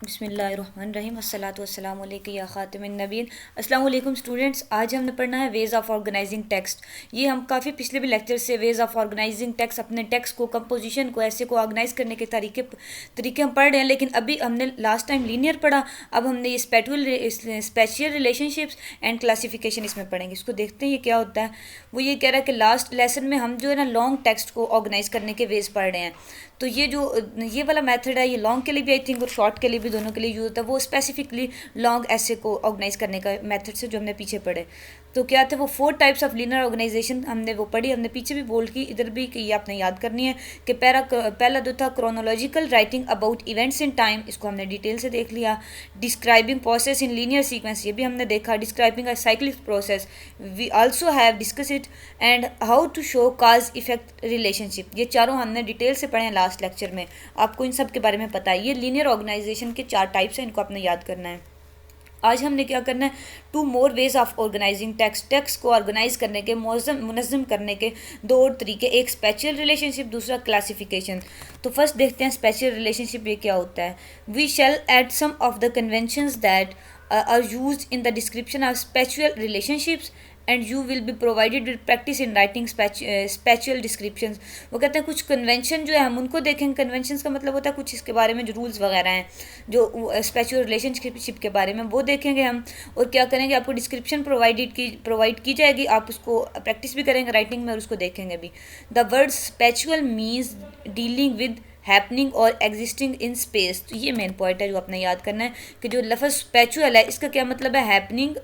बिस्मिल्लाहिर्रहमानिर्रहीम अस्सलातु वस्सलामु अलैका या खातिमुन नबीय्यीन। अस्सलामु अलैकुम स्टूडेंट्स, आज हमने पढ़ना है वेज़ ऑफ ऑर्गेनाइजिंग टेक्स्ट। ये हम काफ़ी पिछले भी लेक्चर से वेज़ ऑफ ऑर्गेनाइजिंग टेक्स्ट, अपने टेक्स्ट को, कंपोजिशन को, ऐसे को ऑर्गेनाइज करने के तरीके तरीके हम पढ़ रहे हैं। लेकिन अभी हमने लास्ट टाइम लीनियर पढ़ा, अब हमने ये स्पेशियल रिलेशनशिप्स एंड क्लासिफिकेशन इसमें पढ़ेंगे। इसको देखते हैं ये क्या होता है। वो ये कह रहा है कि लास्ट लेसन में हम जो है ना लॉन्ग टेक्स्ट को ऑर्गेनाइज करने के वेज पढ़ रहे हैं। तो ये वाला मेथड है, ये लॉन्ग के लिए भी आई थिंक और शॉर्ट के लिए भी, दोनों के लिए यूज होता है। वो स्पेसिफिकली लॉन्ग ऐसे को ऑर्गेनाइज करने का मेथड से जो हमने पीछे पढ़े। तो क्या थे वो 4 टाइप्स ऑफ लीनियर ऑर्गेनाइजेशन हमने वो पढ़ी, हमने पीछे भी बोल की, इधर भी कि ये आपने याद करनी है कि पहला जो था chronological writing about events in time, इसको हमने डिटेल से देख लिया। Describing process in linear sequence, ये भी हमने देखा। Describing a cyclic process, we also have discuss it. And how to show cause effect relationship, ये चारों हमने डिटेल से पढ़े हैं लास्ट लेक्चर में। आपको इन सब के बारे में पता है। ये लीनियर ऑर्गेनाइजेशन के 4 टाइप्स हैं, इनको आपने याद करना है। आज हमने क्या करना है, 2 more ways of organizing text को ऑर्गेनाइज करने के, मुनज़्ज़म करने के 2 और तरीके, एक स्पेशल रिलेशनशिप, दूसरा क्लासिफिकेशन। तो फर्स्ट देखते हैं स्पेशल रिलेशनशिप ये क्या होता है। We shall add some of the conventions that are used in the description of spatial relationships and you will be provided with practice in writing spatial description. वो कहते हैं कुछ कन्वेंशन जो है हम उनको देखेंगे। कन्वेंशन का मतलब होता है कुछ इसके बारे में जो रूल्स वगैरह हैं, जो स्पेशल रिलेशनशिप के बारे में, वो देखेंगे हम। और क्या करेंगे, आपको डिस्क्रिप्शन प्रोवाइड की जाएगी, आप उसको प्रैक्टिस भी करेंगे राइटिंग में और उसको देखेंगे भी। The word spatial means dealing with happening or existing in space. तो ये मेन पॉइंट है जो आपने याद करना है कि जो लफ्ज़ स्पेचुअल है इसका क्या मतलब है। हैपनिंग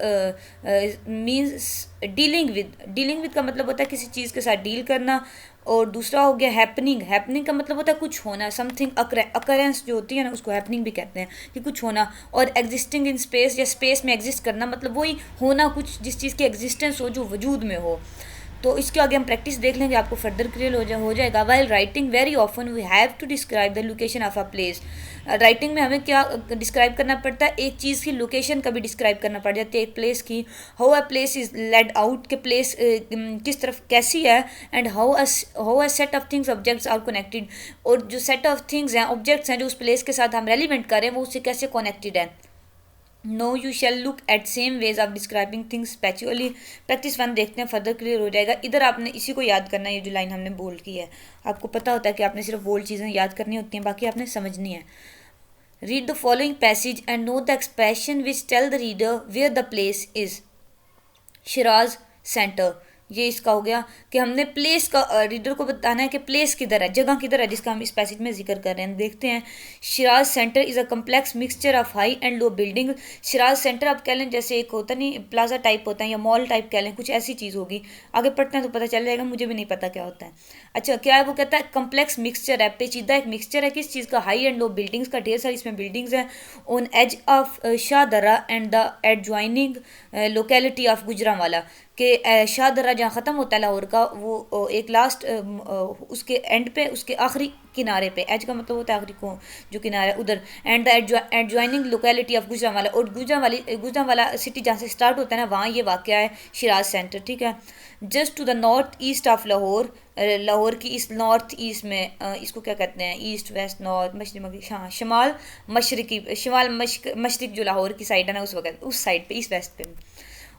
मीन्स डीलिंग विद का मतलब होता है किसी चीज़ के साथ डील करना। और दूसरा हो गया हैपनिंग का मतलब होता है कुछ होना, समथिंग अकरेंस जो होती है ना, उसको हैपनिंग भी कहते हैं कि कुछ होना। और एग्जिस्टिंग इन स्पेस, या स्पेस में एग्जिस्ट करना, मतलब वही होना, कुछ जिस चीज़ की एग्जिस्टेंस हो, जो वजूद में हो। तो इसके आगे हम प्रैक्टिस देख लेंगे, आपको फर्दर क्लियर हो जाएगा। While writing very often we have to describe the location of a place. Writing में हमें क्या डिस्क्राइब करना पड़ता है, एक चीज़ की लोकेशन कभी डिस्क्राइब करना पड़ जाती है, एक प्लेस की। How a place is laid out, के प्लेस किस तरफ कैसी है। And how a set of things objects are connected, और जो सेट ऑफ थिंग्स हैं, ऑब्जेक्ट्स हैं जो उस प्लेस के साथ हम रेलिवेंट करें, वो उससे कैसे कनेक्टेड है। No you shall look at same ways of describing things spatially. Practice 1 देखते हैं, फर्दर क्लियर हो जाएगा। इधर आपने इसी को याद करना है, ये जो लाइन हमने बोल की है। आपको पता होता है कि आपने सिर्फ बोल चीज़ें याद करनी होती हैं, बाकी आपने समझनी है। Read the following passage and know the expression which tell the reader where the place is. Shiraz centre, ये इसका हो गया कि हमने प्लेस का रीडर को बताना है कि प्लेस किधर है, जगह किधर है, जिसका हम इस पैसेज में जिक्र कर रहे हैं। देखते हैं। Siraj centre is a complex mixture of high and low building. Siraj centre आप कह लें जैसे एक होता नहीं, प्लाजा टाइप होता है या मॉल टाइप कह लें, कुछ ऐसी चीज़ होगी। आगे पढ़ते हैं तो पता चल जाएगा, मुझे भी नहीं पता क्या होता है। अच्छा, क्या है वो कहता है कम्प्लेक्स मिक्सचर है, पेचीदा एक मिक्सचर है किस चीज़ का, हाई एंड लो बिल्डिंग्स का, ढेर सारी इसमें बिल्डिंग्स हैं। ऑन एज ऑफ शाह दर्रा and the adjoining locality of Gujranwala, कि शाह दर्रा जहाँ ख़त्म होता है लाहौर का, वो एक लास्ट उसके एंड पे, उसके आखिरी किनारे पे, एज का मतलब होता है आखिरी को जो किनारा है उधर। And the adjoining locality of Gujranwala, और गुजरांवाला सिटी जहाँ से स्टार्ट होता है ना, वहाँ ये वाक़या है शिराज सेंटर। ठीक है। Just to the north east of Lahore, Lahore की इस नॉर्थ ईस्ट में, इसको क्या कहते हैं, ईस्ट वेस्ट नॉर्थ मशरक़, हाँ शमाल मशरक़ी, शमाल मशरक़ जो लाहौर की साइड है ना, उस वक्त उस साइड पे, ईस्ट वेस्ट पे।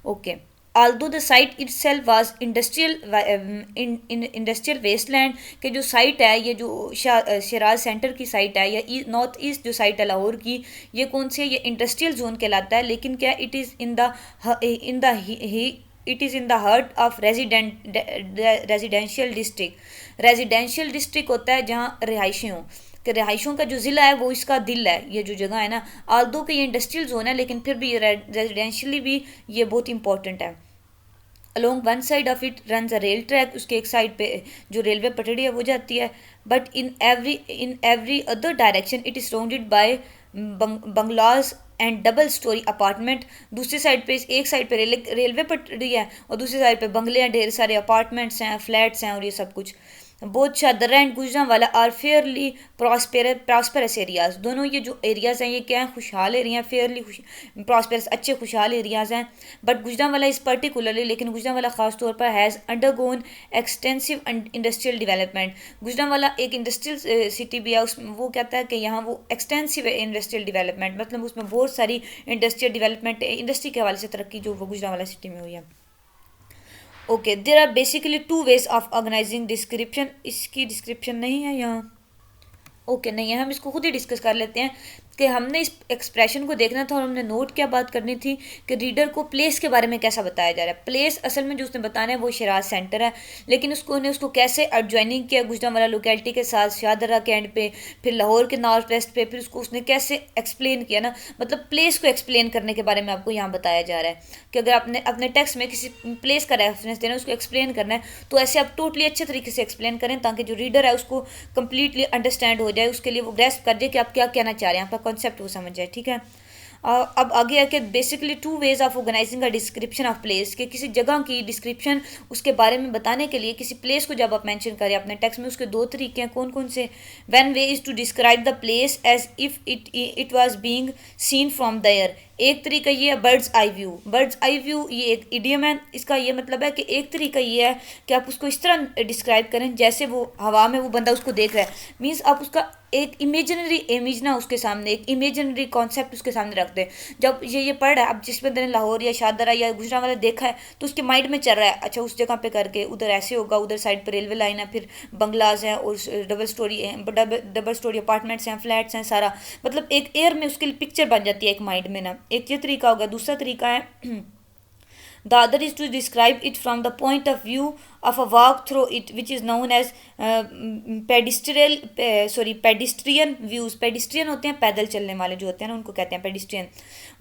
Okay. although the site itself was industrial wasteland, के जो साइट है, ये जो शिराज सेंटर की साइट है, या नॉर्थ ईस्ट जो साइट है लाहौर की, ये कौन सी है, ये इंडस्ट्रियल जोन कहलाता है। लेकिन क्या, it is in the heart of residential district. Residential district होता है जहाँ रिहाइशें हों, कि रिहाइशों का जो ज़िला है वो इसका दिल है, ये जो जगह है ना। आल्दो कि ये इंडस्ट्रियल जोन है, लेकिन फिर भी ये रेजिडेंशियली भी ये बहुत इंपॉर्टेंट है। Along one side of it run a rail track, उसके एक साइड पे जो रेलवे पटड़ी है वो जाती है। But in every other direction it is surrounded by बंगलाज and double storey apartment. दूसरी साइड पे, एक साइड पे रेलवे पटड़ी है और दूसरी साइड पे बंगले हैं, ढेर सारे अपार्टमेंट्स हैं, फ्लैट्स हैं और ये सब कुछ। Both Shahdara and Gujranwala are fairly prosperous areas. दोनों ये जो एरियाज़ हैं ये क्या हैं, खुशहाल एरिया, फेयरली प्रॉस्पेरस, अच्छे खुशहाल एरियाज़ हैं। बट गुजरांवाला इज़ पर्टिकुलरली, लेकिन गुजरांवाला ख़ास तौर पर has undergone extensive industrial development. Gujranwala एक इंडस्ट्रियल सिटी भी है, उसमें वो कहता है कि यहाँ वो एक्सटेंसिव इंडस्ट्रियल डेवलपमेंट, मतलब उसमें बहुत सारी इंडस्ट्रियल डेवलपमेंट, इंडस्ट्री के हवाले से तरक्की जो वो गुजरांवाला सिटी में हुई है। Okay, there are basically two ways of organizing description. इसकी डिस्क्रिप्शन नहीं है यहाँ, ओके नहीं है, हम इसको खुद ही डिस्कस कर लेते हैं कि हमने इस एक्सप्रेशन को देखना था और हमने नोट क्या बात करनी थी कि रीडर को प्लेस के बारे में कैसा बताया जा रहा है। प्लेस असल में जो उसने बताना है वो शिराज सेंटर है, लेकिन उसको कैसे एडजॉइनिंग किया गुजरांवाला लोकेलिटी के साथ, शाहदरा के एंड पे, फिर लाहौर के नॉर्थ वेस्ट पे, फिर उसने कैसे एक्सप्लेन किया ना, मतलब प्लेस को एक्सप्लेन करने के बारे में आपको यहाँ बताया जा रहा है कि अगर आपने अपने टेक्स्ट में किसी प्लेस का रेफरेंस देना है, उसको एक्सप्लेन करना है, तो ऐसे आप टोटली अच्छे तरीके से एक्सप्लेन करें ताकि जो रीडर है उसको कम्प्लीटली अंडरस्टैंड हो जाए, उसके लिए वो ग्रेस्प कर जाए कि आप क्या कहना चाह रहे हैं, आपका कॉन्सेप्ट वो समझ जाए। ठीक है, अब आगे आके basically two ways of organizing a description of place, कि किसी जगह की डिस्क्रिप्शन उसके बारे में बताने के लिए किसी प्लेस को जब आप मेंशन करें अपने टेक्स्ट में, उसके दो तरीके हैं। कौन कौन से? One way is to describe the place as if it was being seen from the air. एक तरीका ये है bird's eye view. Bird's eye view ये एक इडियम है, इसका ये मतलब है कि एक तरीका ये है कि आप उसको इस तरह डिस्क्राइब करें जैसे वो हवा में वो बंदा उसको देख रहा है, मीन्स आप उसका एक इमेजिनरी इमेज ना उसके सामने, एक इमेजिनरी कॉन्सेप्ट उसके सामने रख दें। जब ये पढ़ रहा है, अब जिस बंदे ने लाहौर या शाहदरा या गुजरांवाला देखा है तो उसके माइंड में चल रहा है, अच्छा उस जगह पे करके उधर ऐसे होगा, उधर साइड पर रेलवे लाइन है, फिर बंगलाज हैं और डबल स्टोरी अपार्टमेंट्स हैं, फ्लैट्स हैं, सारा मतलब एक एयर में उसके लिए पिक्चर बन जाती है एक माइंड में ना। एक ये तरीका होगा। दूसरा तरीका है the other is to describe it from the point of view of a walk through it, which is known as pedestrian views। pedestrian होते हैं पैदल चलने वाले जो होते हैं ना, उनको कहते हैं pedestrian।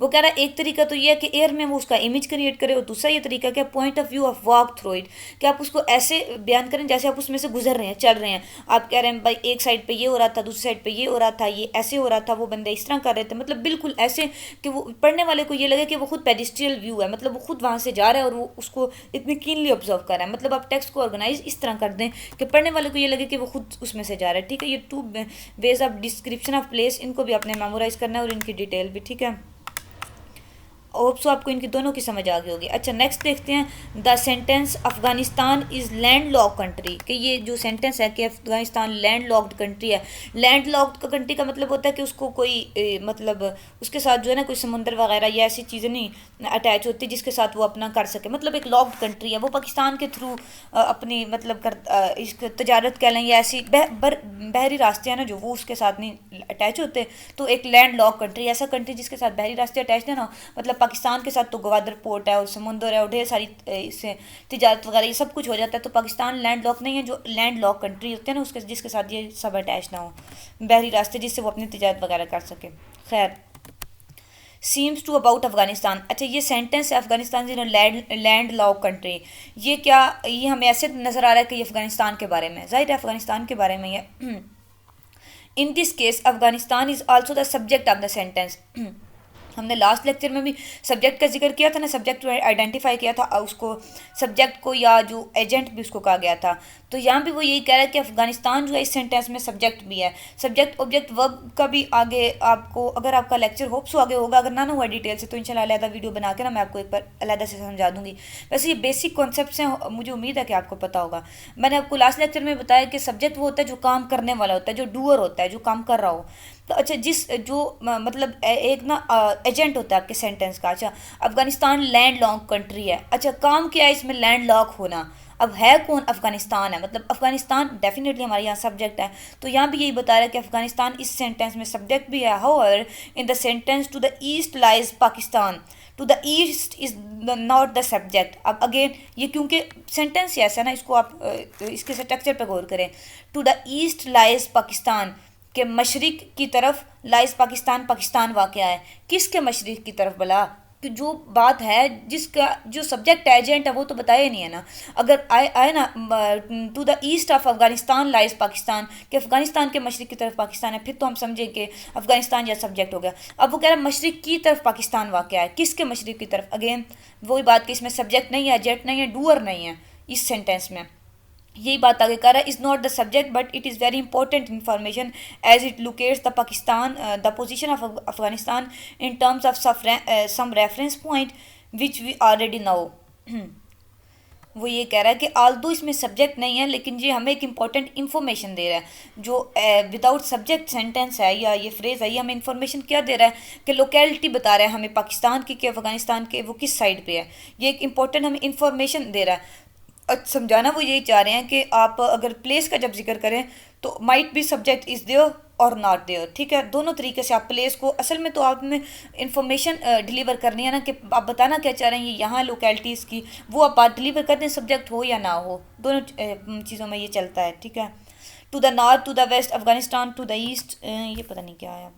वो कह रहा है एक तरीका तो ये है कि एयर में वो उसका इमेज क्रिएट करे, और दूसरा ये तरीका क्या, point of view of walk through it, कि आप उसको ऐसे बयान करें जैसे आप उसमें से गुजर रहे हैं, चल रहे हैं। आप कह रहे हैं भाई एक साइड पे ये हो रहा था, दूसरी साइड पे ये हो रहा था, ये ऐसे हो रहा था, वो बंदे इस तरह कर रहे थे, मतलब बिल्कुल ऐसे कि वो पढ़ने वाले को ये लगे कि वो खुद पेडिस्ट्रियल व्यू है, मतलब वो खुद वहाँ से जा रहा है और वो उसको इतनी कीनली ऑब्जर्व कर रहा है। मतलब आप टेक्स्ट को ऑर्गेनाइज इस तरह कर दें कि पढ़ने वाले को ये लगे कि वो खुद उसमें से जा रहा है। ठीक है, ये two ways of description of place, इनको भी आपने मेमोराइज करना है और इनकी डिटेल भी। ठीक है, होप सो आपको इनकी दोनों की समझ आ गई होगी। अच्छा नेक्स्ट देखते हैं the sentence Afghanistan is land lock country, कि ये जो सेंटेंस है कि अफगानिस्तान लैंड लॉक्ड कंट्री है। लैंड लॉक्ड कंट्री का मतलब होता है कि उसको कोई मतलब उसके साथ जो है ना कोई समुंदर वगैरह या ऐसी चीज़ें नहीं अटैच होती जिसके साथ वो अपना कर सके, मतलब एक लॉक्ड कंट्री है। वो पाकिस्तान के थ्रू अपनी मतलब इसको तजारत कह लें या ऐसी बहरी रास्ते हैं ना जो वो उसके साथ नहीं अटैच होते, तो एक लैंड लॉक कंट्री, ऐसा कंट्री जिसके साथ बहरी रास्ते अटैच है ना, मतलब पाकिस्तान के साथ तो गवादर पोर्ट है और समुंदर है और ढेर सारी इससे तिजारत वगैरह ये सब कुछ हो जाता है। तो पाकिस्तान लैंड लॉक नहीं है, जो लैंड लॉक कंट्री होते हैं ना उसके जिसके साथ ये सब अटैच ना हो, बहरी रास्ते जिससे वो अपनी तिजारत वगैरह कर सके। खैर, सीम्स टू अबाउट अफगानिस्तान। अच्छा ये सेंटेंस है Afghanistan is land lock country, ये क्या, ये हमें ऐसे नज़र आ रहा है कि ये अफगानिस्तान के बारे में, जाहिर है अफगानिस्तान के बारे में ये। In this case Afghanistan is also the subject of the sentence. हमने लास्ट लेक्चर में भी सब्जेक्ट का जिक्र किया था ना, सब्जेक्ट आइडेंटिफाई किया था, उसको सब्जेक्ट को या जो एजेंट भी उसको कहा गया था। तो यहाँ भी वो यही कह रहा है कि अफगानिस्तान जो है इस सेंटेंस में सब्जेक्ट भी है। सब्जेक्ट ऑब्जेक्ट वर्ब का भी आगे आपको, अगर आपका लेक्चर होप्स आगे होगा, अगर ना हुआ डिटेल से तो इंशाल्लाह अलहदा वीडियो बना के ना मैं आपको एक बार अलहदा से समझा दूंगी। वैसे ये बेसिक कॉन्सेप्ट्स हैं, मुझे उम्मीद है कि आपको पता होगा। मैंने आपको लास्ट लेक्चर में बताया कि सब्जेक्ट वो होता है जो काम करने वाला होता है, जो डूअर होता है, जो काम कर रहा हो। तो अच्छा जिस जो मतलब एक ना एजेंट होता है आपके सेंटेंस का। अच्छा अफगानिस्तान लैंड लॉक कंट्री है, अच्छा काम क्या है इसमें, लैंड लॉक होना। अब है कौन, अफगानिस्तान है, मतलब अफगानिस्तान डेफिनेटली हमारे यहाँ सब्जेक्ट है, तो यहाँ भी यही बता रहा है कि अफगानिस्तान इस सेंटेंस में सब्जेक्ट भी है। However in the sentence to the east lies Pakistan, to the east is not the subject. अब अगेन ये क्योंकि सेंटेंस ऐसा है ना, इसको आप इसके स्ट्रक्चर पर गौर करें। To the east lies Pakistan, के मशरिक की तरफ लाइज पाकिस्तान, पाकिस्तान वाक़या है। किसके मशरिक की तरफ भला, कि जो बात है जिसका जो सब्जेक्ट एजेंट है वो तो बताया नहीं है ना। अगर आए ना to the east of Afghanistan lies Pakistan, कि अफगानिस्तान के मशरिक की तरफ पाकिस्तान है, फिर तो हम समझें कि अफगानिस्तान या सब्जेक्ट हो गया। अब वो कह रहा है मशरिक की तरफ पाकिस्तान वाक़या है, किसके मशरिक की तरफ, अगेन वही बात कि इसमें सब्जेक्ट नहीं है, एजेंट नहीं है, डूअर नहीं है इस सेंटेंस में। यही बात आगे कर रहा है, is not the subject but it is very important information as it locates the Pakistan the position of Afghanistan in terms of some reference point which we already know. वो ये कह रहा है कि आल्दो इसमें सब्जेक्ट नहीं है लेकिन ये हमें एक इम्पॉर्टेंट इन्फॉर्मेशन दे रहा है। जो विदाउट सब्जेक्ट सेंटेंस है या ये फ्रेज़ है, ये हमें इन्फॉर्मेशन क्या दे रहा है कि लोकेलिटी बता रहा है हमें पाकिस्तान की कि अफगानिस्तान के वो किस साइड पे है। ये एक इम्पॉर्टेंट हमें इन्फॉर्मेशन दे रहा है। समझाना वो यही चाह रहे हैं कि आप अगर प्लेस का जब जिक्र करें तो might be subject is there और नॉट देयर, ठीक है। दोनों तरीके से आप प्लेस को, असल में तो आपने इंफॉर्मेशन डिलीवर करनी है ना, कि आप बताना क्या चाह रहे हैं ये यहाँ लोकेलिटीज़ की, वो आप बात डिलीवर करते हैं सब्जेक्ट हो या ना हो, दोनों चीज़ों में ये चलता है, ठीक है। To the north, to the west Afghanistan, to the east, ये पता नहीं क्या है,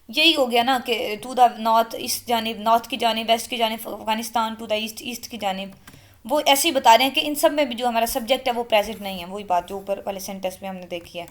यही हो गया ना कि टू द नॉर्थ इस जानिब, नॉर्थ की जानिब, वेस्ट की जानिब Afghanistan, to the east east की जानिब। वो ऐसे ही बता रहे हैं कि इन सब में भी जो हमारा सब्जेक्ट है वो प्रेजेंट नहीं है, वही बात जो ऊपर वाले सेंटेंस में हमने देखी है।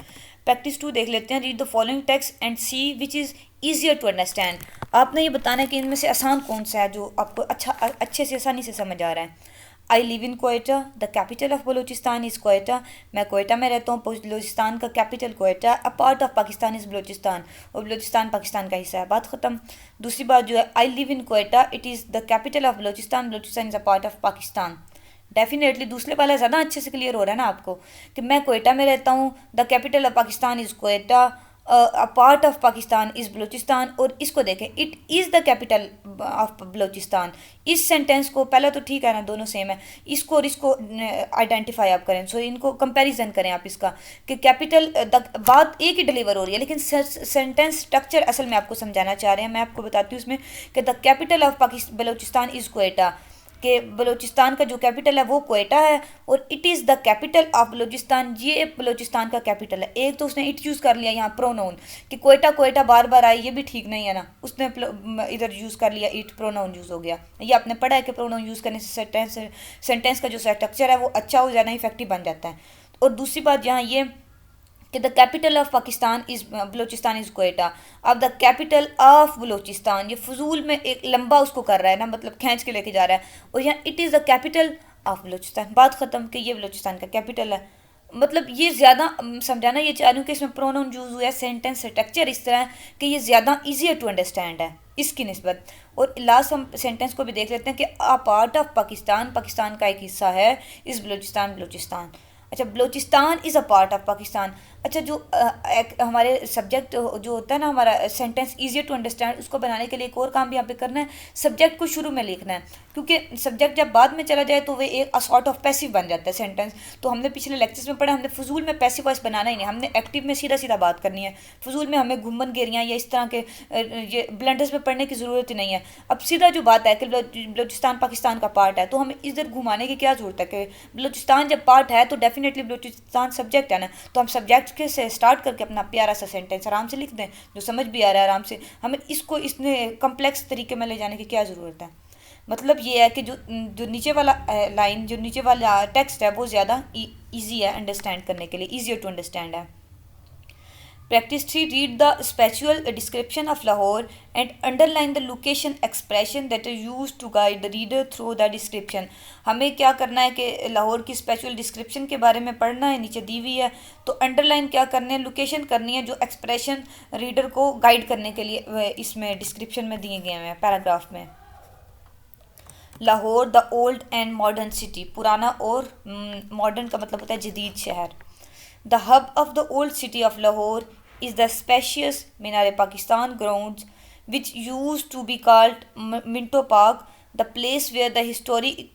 प्रैक्टिस 2 देख लेते हैं। Read the following text and see which is easier to understand. आपने ये बताना है कि इनमें से आसान कौन सा है जो आपको अच्छे से आसानी से समझ आ रहा है। I live in Quetta, the capital of Balochistan is Quetta. मैं कोयटा में रहता हूँ, बलूचिस्तान का capital Quetta. A part of Pakistan is Balochistan, और बलूचिस्तान पाकिस्तान का हिस्सा है, बात ख़त्म। दूसरी बात जो है, I live in Quetta, it is the capital of Balochistan, Balochistan is a part of Pakistan. Definitely दूसरे वाला ज़्यादा अच्छे से क्लियर हो रहा है ना आपको कि मैं कोयटा में रहता हूँ, the capital of Pakistan is Quetta, a part of Pakistan is Balochistan. और इसको देखें, it is the capital of Balochistan. इस सेंटेंस को, पहला तो ठीक है ना, दोनों सेम है, इसको और इसको आइडेंटिफाई आप करें, सो इनको कंपैरिजन करें आप इसका कि कैपिटल, बात एक ही डिलीवर हो रही है लेकिन सेंटेंस स्ट्रक्चर असल में आपको समझाना चाह रहे हैं। मैं आपको बताती हूँ इसमें कि the capital of Balochistan is Quetta, कि बलूचिस्तान का जो कैपिटल है वो कोयटा है, और it is the capital of Balochistan, ये बलूचिस्तान का कैपिटल है। एक तो उसने इट यूज़ कर लिया यहाँ प्रोनाउन, कि कोयटा कोयटा बार बार आई, ये भी ठीक नहीं है ना, उसने इधर यूज़ कर लिया इट, प्रोनाउन यूज़ हो गया। ये आपने पढ़ा है कि प्रोनाउन यूज़ करने से सेंटेंस का जो स्ट्रक्चर है वो अच्छा हो, ज़्यादा इफेक्टिव बन जाता है। और दूसरी बात यहाँ ये कि the capital of Pakistan is Balochistan is Quetta. अब द कैपिटल ऑफ बलूचिस्तान, ये फजूल में एक लंबा उसको कर रहा है ना, मतलब खींच के लेके जा रहा है, और यहाँ it is the capital of Balochistan, बात ख़त्म कि ये बलूचिस्तान का कैपिटल है। मतलब ये ज़्यादा समझाना ये चाह रही हूँ कि इसमें प्रोनाउन यूज़ हुआ है, सेंटेंस स्ट्रक्चर इस तरह है कि ये ज़्यादा ईजियर टू अंडरस्टैंड है इसकी निस्बत। और लास्ट हम सेंटेंस को भी देख लेते हैं कि a part of Pakistan, Pakistan का एक हिस्सा है, इस बलूचिस्तान, बलूचिस्तान। अच्छा, Balochistan is a part of Pakistan. अच्छा, जो हमारे सब्जेक्ट जो होता है ना, हमारा सेंटेंस ईजियर टू अंडरस्टैंड, उसको बनाने के लिए एक और काम भी यहाँ पे करना है, सब्जेक्ट को शुरू में लिखना है, क्योंकि सब्जेक्ट जब बाद में चला जाए तो वह एक सॉर्ट ऑफ पैसिव बन जाता है सेंटेंस। तो हमने पिछले लेक्चर्स में पढ़ा, हमने फजूल में पैसिव वॉइस बनाना ही नहीं, हमने एक्टिव में सीधा सीधा बात करनी है। फजूल में हमें घुमन गेरियाँ या इस तरह के ये ब्लंडर्स में पढ़ने की ज़रूरत ही नहीं है। अब सीधा जो बात है कि बलूचिस्तान पाकिस्तान का पार्ट है, तो हमें इधर घुमाने की क्या ज़रूरत है कि बलूचिस्तान जब पार्ट है तो डेफिनेटली बलूचिस्तान सब्जेक्ट है ना, तो हम सब्जेक्ट के से स्टार्ट करके अपना प्यारा सा सेंटेंस आराम से लिख दें जो समझ भी आ रहा है आराम से। हमें इसको इसने कम्प्लेक्स तरीके में ले जाने की क्या ज़रूरत है। मतलब ये है कि जो नीचे वाला लाइन, जो नीचे वाला टेक्स्ट है वो ज़्यादा ईजी है अंडरस्टैंड करने के लिए, ईजियर टू अंडरस्टैंड है। Practice 3. Read the spatial description of Lahore and underline the location expression that are used to guide the reader through the description. हमें क्या करना है कि लाहौर की स्पेशल डिस्क्रिप्शन के बारे में पढ़ना है, नीचे दी हुई है, तो अंडरलाइन क्या करनी है, लोकेशन करनी है जो एक्सप्रेशन रीडर को गाइड करने के लिए इसमें डिस्क्रिप्शन में दिए गए हैं पैराग्राफ में। Lahore the old and modern city, पुराना और मॉडर्न का मतलब होता है जदीद शहर। The hub of the old city of Lahore is the spacious Minar-e-Pakistan grounds which used to be called Minto Park, the place where the historic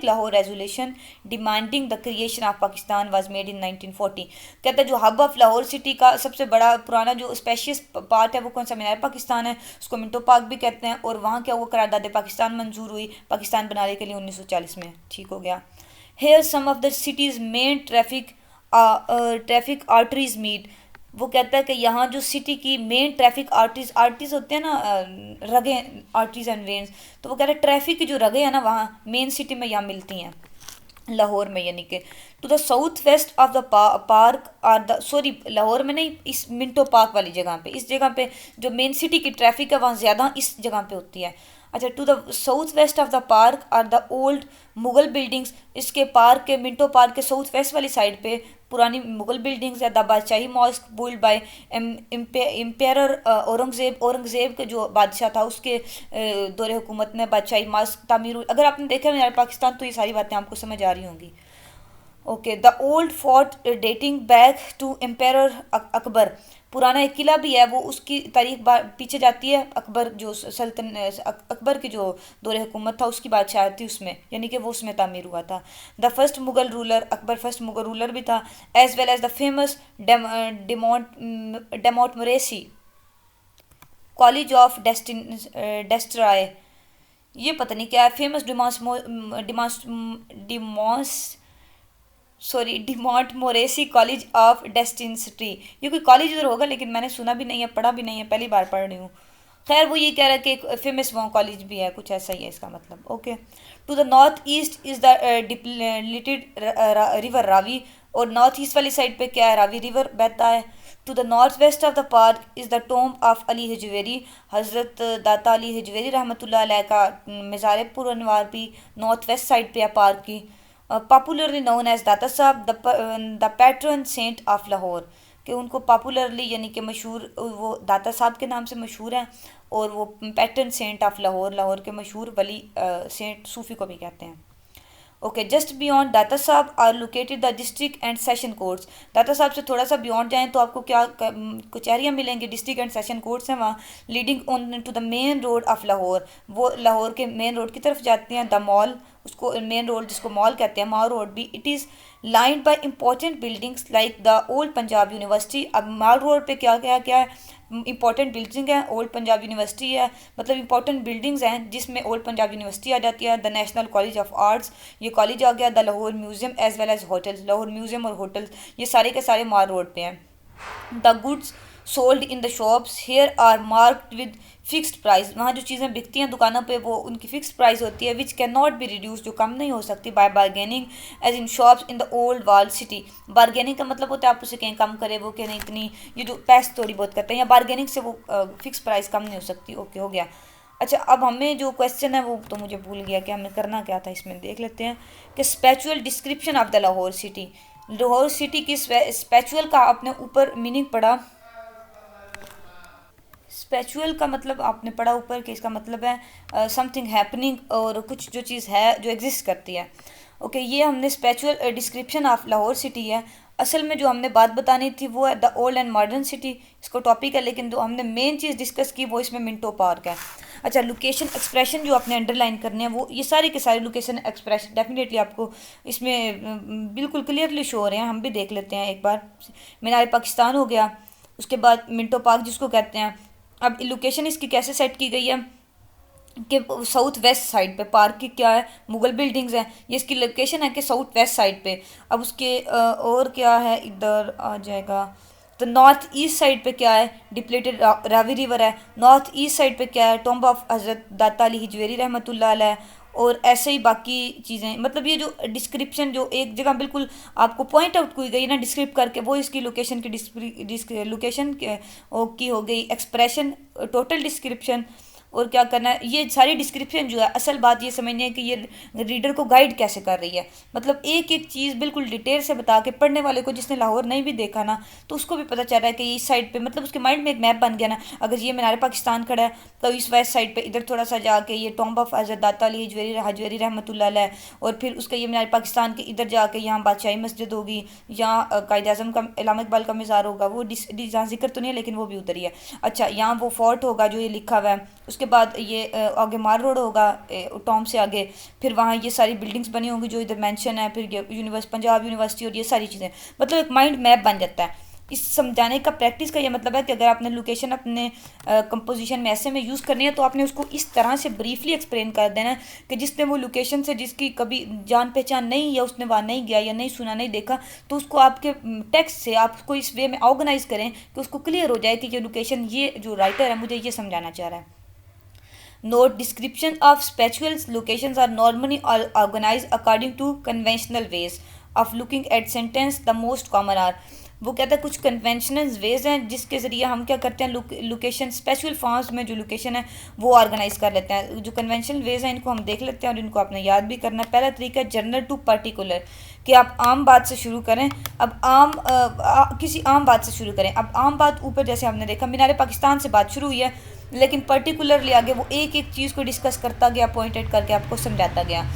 Lahore resolution demanding the creation of Pakistan was made in 1940। कहता है जो hub of Lahore city का सबसे बड़ा पुराना जो spacious part है वो कौन सा, मीनार पाकिस्तान है, उसको मिंटो पार्क भी कहते हैं। और वहाँ क्या हुआ, करारदाद पाकिस्तान मंजूर हुई पाकिस्तान बनाने के लिए 1940 में, ठीक हो गया। Here some of the city's main traffic arteries meet। वो कहता है कि यहाँ जो सिटी की मेन ट्रैफिक आर्टरीज होते हैं ना, रगें, आर्टरीज एंड वेन्स, तो वो कह रहे हैं ट्रैफिक की जो रगें हैं ना वहाँ मेन सिटी में यहाँ मिलती हैं। लाहौर में, यानी कि to the south west of the park are the, sorry Lahore में नहीं, इस मिंटो पार्क वाली जगह पे, इस जगह पे जो मेन सिटी की ट्रैफिक है वहाँ ज़्यादा इस जगह पे होती है। अच्छा, to the south west of the park are the old Mughal buildings, इसके पार्क के मिंटो पार्क के साउथ वेस्ट वाली साइड पे पुरानी मुगल बिल्डिंग्स है। The Badshahi mosque built by emperor Aurangzeb, Aurangzeb के जो बादशाह था उसके दौरे हुकूमत में बादशाही मॉस्क तामीर हुई। अगर आपने देखा है पाकिस्तान तो ये सारी बातें आपको समझ आ रही होंगी। Okay, the old fort dating back to emperor Akbar, पुराना एक किला भी है, वो उसकी तारीख पीछे जाती है, अकबर जो सल्तन अकबर की जो दौरे हुकूमत था उसकी बादशाह थी उसमें, यानी कि वो उसमें तामीर हुआ था। The first Mughal ruler, Akbar first Mughal ruler भी था। As well as the famous de'Montmorency college of destroy, ये पता नहीं क्या है, famous demos sorry de'Montmorency college of dentistry, ये कोई कॉलेज उधर होगा लेकिन मैंने सुना भी नहीं है, पढ़ा भी नहीं है, पहली बार पढ़ रही हूँ। खैर वो ये कह रहा है कि एक फेमस वहाँ कॉलेज भी है, कुछ ऐसा ही है इसका मतलब। Okay, to the north east is the depleted river Ravi, और नॉर्थ ईस्ट वाली साइड पे क्या है, रावी रिवर बहता है। To the north west of the park is the tomb of Ali Hajveri, Hazrat Data Ali Hajvery रहमतुल्लाह अलैह का मज़ार पुरनवार भी नॉर्थ वेस्ट साइड पे है पार्क की। Popularly known as Data Sahib the patron saint of Lahore, कि उनको पॉपुलरली यानी कि मशहूर वो दाता साहब के नाम से मशहूर हैं, और वो patron saint of Lahore, Lahore के मशहूर वली सेंट सूफ़ी को भी कहते हैं। Okay, just beyond Data Sahib are located the district and session courts, Data Sahib से थोड़ा सा बियॉन्ड जाएँ तो आपको क्या कचहरियाँ मिलेंगी, डिस्ट्रिक्ट एंड सेशन कोर्ट्स हैं वहाँ। Leading on to the main road of Lahore, वो लाहौर के मेन रोड की तरफ जाती हैं। द मॉल, उसको मेन रोड जिसको मॉल कहते हैं, मॉल रोड भी। It is lined by important buildings like the old Punjab university, अब मॉल रोड पे क्या क्या क्या है, इंपॉर्टेंट बिल्डिंग है, ओल्ड पंजाब यूनिवर्सिटी है, मतलब इंपॉर्टेंट बिल्डिंग्स हैं जिसमें ओल्ड पंजाब यूनिवर्सिटी आ जाती है। The national college of arts, ये कॉलेज आ गया। The Lahore museum as well as hotels, Lahore museum और होटल्स ये सारे के सारे मॉल रोड पे हैं। The goods sold in the shops here are marked with fixed price, वहाँ जो चीज़ें बिकती हैं दुकानों पे वो उनकी फिक्स्ड प्राइस होती है। Which cannot be reduce, जो कम नहीं हो सकती। By bargaining as in shops in the old world city, bargaining का मतलब होता है आप उसे कहीं कम करे, वो कहें इतनी, ये जो पैस थोड़ी बहुत करते हैं, या बारगेनिंग से वो फिक्स प्राइस कम नहीं हो सकती। ओके, हो गया। अच्छा, अब हमें जो क्वेश्चन है वो तो मुझे भूल गया कि हमें करना क्या था, इसमें देख लेते हैं कि spatial description of the Lahore city, Lahore city की स्पेचुअल का आपने ऊपर मीनिंग पढ़ा, स्पेचुअल का मतलब आपने पढ़ा ऊपर कि इसका मतलब है समथिंग हैपनिंग, और कुछ जो चीज़ है जो एग्जिस्ट करती है। ओके, ये हमने स्पेचुअल डिस्क्रिप्शन ऑफ लाहौर सिटी है। असल में जो हमने बात बतानी थी वो है the old and modern city, इसको टॉपिक है, लेकिन जो हमने मेन चीज़ डिस्कस की वो इसमें मिंटो पार्क है। अच्छा, लोकेशन एक्सप्रेशन जो आपने अंडरलाइन करने हैं वो ये सारे के सारे लोकेशन एक्सप्रेशन डेफिनेटली आपको इसमें बिल्कुल क्लियरली शो हो रहे हैं। हम भी देख लेते हैं एक बार। मीनार पाकिस्तान हो गया, उसके बाद मिंटो पार्क जिसको कहते हैं। अब लोकेशन इसकी कैसे सेट की गई है कि साउथ वेस्ट साइड पे पार्क की क्या है, मुगल बिल्डिंग्स हैं, ये इसकी लोकेशन है कि साउथ वेस्ट साइड पे। अब उसके और क्या है, इधर आ जाएगा तो नॉर्थ ईस्ट साइड पे क्या है, डिप्लेटेड रावी रिवर है। नॉर्थ ईस्ट साइड पे क्या है, टॉम्ब ऑफ हज़रत दाता अली हिजवेरी रहमतुल्लाह अलैह, और ऐसे ही बाकी चीज़ें। मतलब ये जो डिस्क्रिप्शन जो एक जगह बिल्कुल आपको पॉइंट आउट की गई ना डिस्क्रिप्ट करके, वो इसकी लोकेशन की लोकेशन की हो गई एक्सप्रेशन, टोटल डिस्क्रिप्शन। और क्या करना है, ये सारी डिस्क्रिप्शन जो है असल बात ये समझनी है कि ये रीडर को गाइड कैसे कर रही है, मतलब एक एक चीज़ बिल्कुल डिटेल से बता के पढ़ने वाले को, जिसने लाहौर नहीं भी देखा ना तो उसको भी पता चल रहा है कि इस साइड पे, मतलब उसके माइंड में एक मैप बन गया ना। अगर ये मीनार पाकिस्तान खड़ा है तो इस वेस्ट साइड पे इधर थोड़ा सा जाके ये टॉम्ब ऑफ हज़रत दाता अली हजवेरी रहमतुल्लाह अलैह, और फिर उसका ये मीनार पाकिस्तान के इधर जाके यहाँ बादशाही मस्जिद होगी, यहाँ कायद आज़म का इलामा इकबाल का मज़ार होगा, वो जहाँ जिक्र तो नहीं है लेकिन वो भी उधर ही है। अच्छा, यहाँ वो फोर्ट होगा जो ये लिखा हुआ है, उसके बाद ये आगे मार रोड होगा टॉम से आगे, फिर वहाँ ये सारी बिल्डिंग्स बनी होंगी जो इधर मेंशन है, फिर ये पंजाब यूनिवर्सिटी और ये सारी चीज़ें, मतलब एक माइंड मैप बन जाता है। इस समझाने का प्रैक्टिस का ये मतलब है कि अगर आपने लोकेशन अपने कंपोजिशन में ऐसे में यूज़ करनी है तो आपने उसको इस तरह से ब्रीफली एक्सप्लेन कर देना कि जिसने वो लोकेशन से जिसकी कभी जान पहचान नहीं, या उसने वहाँ नहीं गया या नहीं सुना नहीं देखा, तो उसको आपके टेक्स्ट से आप उसको इस वे में ऑर्गेनाइज करें कि उसको क्लियर हो जाए कि ये लोकेशन, ये जो राइटर है मुझे ये समझाना चाह रहा है। Note, description of spatial locations are normally organized according to conventional ways of looking at sentence. The most common are, वो कहता है कुछ कन्वेंशनल वेज हैं जिसके ज़रिए हम क्या करते हैं लोकेशन स्पेशल फॉर्म्स में जो लोकेशन है वो ऑर्गेनाइज कर लेते हैं. जो कन्वेंशनल वेज हैं इनको हम देख लेते हैं और इनको आपने याद भी करना है. पहला तरीका है जनरल टू पर्टिकुलर, कि आप आम बात से शुरू करें. अब किसी आम बात से शुरू करें. अब आम बात ऊपर जैसे हमने देखा मीनार पाकिस्तान से बात शुरू हुई है, लेकिन पर्टिकुलरली आगे वो एक एक चीज़ को डिस्कस करता गया, पॉइंटेड करके आपको समझाता गया.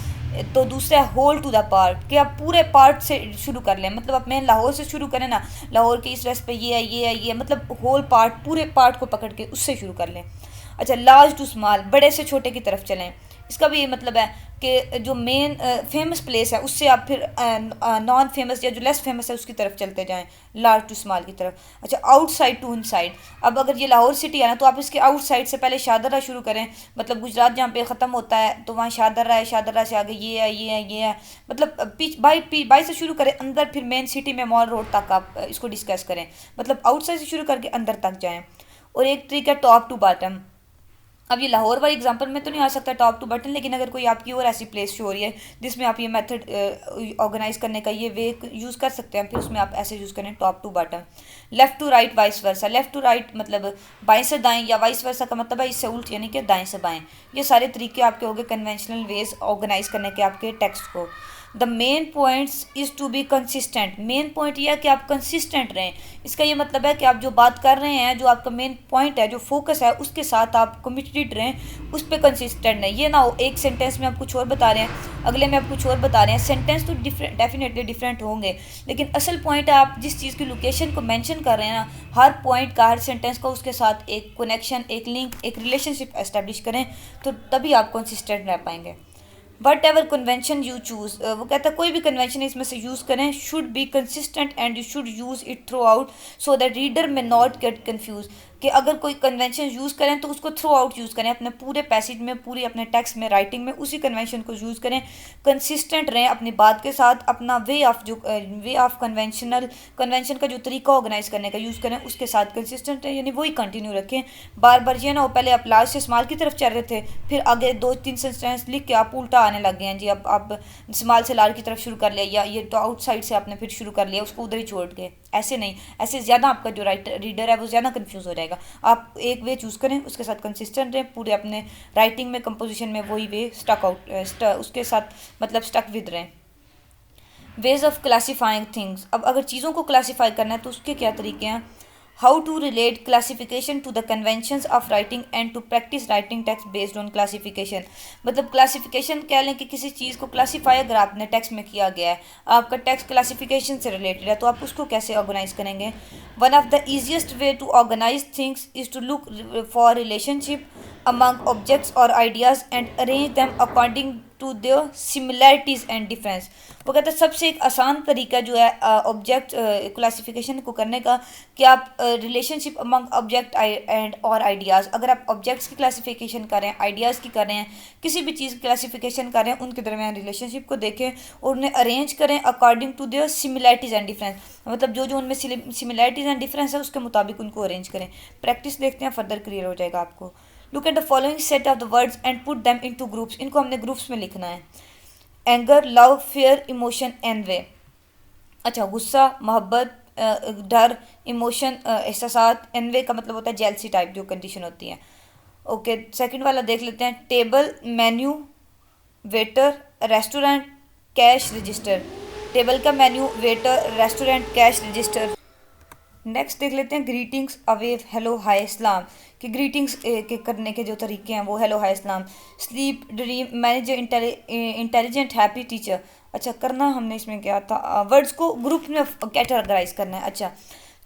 तो दूसरा है होल टू द पार्ट, कि आप पूरे पार्ट से शुरू कर लें. मतलब आप मेन लाहौर से शुरू करें ना, लाहौर के इस वजह पे ये है ये है ये है, मतलब होल पार्ट पूरे पार्ट को पकड़ के उससे शुरू कर लें. अच्छा, लार्ज टू स्मॉल, बड़े से छोटे की तरफ चलें. इसका भी ये मतलब है कि जो मेन फेमस प्लेस है उससे आप फिर नॉन फेमस या जो लेस फेमस है उसकी तरफ चलते जाएं, लार्ज टू स्मॉल की तरफ. अच्छा, आउटसाइड टू इनसाइड. अब अगर ये लाहौर सिटी है ना तो आप इसके आउटसाइड से पहले शादरा शुरू करें. मतलब गुजरात जहाँ पे ख़त्म होता है तो वहाँ शादरा है, शादरा से आगे ये है ये है ये है. मतलब बाई से शुरू करें अंदर, फिर मेन सिटी में मॉल रोड तक आप इसको डिस्कस करें. मतलब आउटसाइड से शुरू करके अंदर तक जाएँ. और एक तरीका टॉप टू बॉटम. अब ये लाहौर वाली एग्जांपल में तो नहीं आ सकता टॉप टू बटन, लेकिन अगर कोई आपकी और ऐसी प्लेस शो हो रही है जिसमें आप ये मेथड ऑर्गेनाइज करने का ये वे यूज़ कर सकते हैं, फिर उसमें आप ऐसे यूज़ करें top to bottom. Left to right vice versa. Left to right मतलब बाएं से दाएं, या वाइस वर्सा का मतलब है इससे उल्ट यानी कि दाएं से बाएं. ये सारे तरीके आपके हो गए कन्वेंशनल वेज ऑर्गेनाइज करने के आपके टेक्स्ट को. The main points is to be consistent. Main point यह है कि आप कंसिस्टेंट रहें. इसका ये मतलब है कि आप जो बात कर रहे हैं, जो आपका मेन पॉइंट है, जो फोकस है, उसके साथ आप कमिटेड रहें, उस पर कंसिस्टेंट रहें. ये ना हो एक सेंटेंस में आप कुछ और बता रहे हैं, अगले में आप कुछ और बता रहे हैं. सेंटेंस तो डेफिनेटली डिफरेंट होंगे, लेकिन असल पॉइंट है आप जिस चीज़ की लोकेशन को मेंशन कर रहे हैं ना, हर पॉइंट का, हर सेंटेंस का उसके साथ एक कनेक्शन, एक लिंक, एक रिलेशनशिप एस्टेब्लिश करें, तो तभी आप कंसिस्टेंट रह पाएंगे. What ever convention you choose, वो कहता है कोई भी कन्वेंशन इसमें से यूज़ करें, should be consistent and you should use it through out so that reader में नॉट गेट कन्फ्यूज. कि अगर कोई कन्वेंशन यूज़ करें तो उसको थ्रू आउट यूज़ करें, अपने पूरे पैसेज में, पूरी अपने टेक्स्ट में, राइटिंग में उसी कन्वेंशन को यूज़ करें. कंसिस्टेंट रहें अपनी बात के साथ, अपना वे ऑफ कन्वेंशन का जो तरीका ऑर्गेनाइज करने का यूज़ करें उसके साथ कंसिस्टेंट रहें, यानी वही कंटिन्यू रखें. बार बार ये ना हो पहले आप लार्ज से स्मॉल की तरफ चल रहे थे, फिर आगे 2-3 सेंटेंस लिख के आप उल्टा आने लग गए हैं जी. अब आप स्मॉल से लार्ज की तरफ शुरू कर लिया, या ये तो आउटसाइड से आपने फिर शुरू कर लिया, उसको उधर ही छोड़ के. ऐसे नहीं, ऐसे ज़्यादा आपका जो रीडर है वो ज़्यादा कंफ्यूज हो जाएगा. आप एक वे चूज़ करें, उसके साथ कंसिस्टेंट रहें, पूरे अपने राइटिंग में, कंपोजिशन में वही वे उसके साथ मतलब स्टक विद रहें. Ways of classifying things. अब अगर चीज़ों को क्लासीफाई करना है तो उसके क्या तरीके हैं. How to relate classification to the conventions of writing and to practice writing text based on classification. मतलब क्लासिफिकेशन कह लें कि किसी चीज़ को क्लासीफाई अगर आपने टेक्स्ट में किया गया है, आपका टेक्स्ट क्लासिफिकेशन से रिलेटेड है, तो आप उसको कैसे ऑर्गेनाइज करेंगे. One of the easiest way to organize things is to look for relationship among objects or ideas and arrange them according to their similarities and difference. वो कहते हैं सबसे एक आसान तरीका जो है ऑब्जेक्ट क्लासिफिकेशन को करने का, कि आप रिलेशनशिप अमंग ऑब्जेक्ट एंड और आइडियाज़, अगर आप ऑब्जेक्ट्स की क्लासिफिकेशन कर रहे हैं, आइडियाज़ की कर रहे हैं, किसी भी चीज़ की क्लासिफिकेशन कर रहे हैं, उनके दरमियान रिलेशनशिप को देखें और उन्हें अरेंज करें according to their similarities and difference. मतलब जो जो उनमें सिमिलैरिटीज़ एंड डिफरेंस है उसके मुताबिक उनको अरेंज करें. प्रैक्टिस देखते हैं, फर्दर क्लियर हो जाएगा आपको. Look at the following set of the words and put them into groups. इनको हमने ग्रुप्स में लिखना है. Anger, love, fear, emotion, envy. अच्छा, गुस्सा, मोहब्बत, डर, इमोशन, एहसासात. एनवे का मतलब होता है जेलसी टाइप जो कंडीशन होती है. ओके, सेकंड वाला देख लेते हैं. Table, menu, waiter, restaurant, cash register. Table का menu, waiter, restaurant, cash register. Next देख लेते हैं ग्रीटिंग्स, अवे, हेलो, हाय, सलाम. कि ग्रीटिंग्स के करने के जो तरीके हैं वो हेलो, हाय, सलाम. Sleep, dream, manage, intelligent, happy, teacher. अच्छा, करना हमने इसमें क्या था, वर्ड्स को ग्रुप में कैटेगराइज करना है. अच्छा,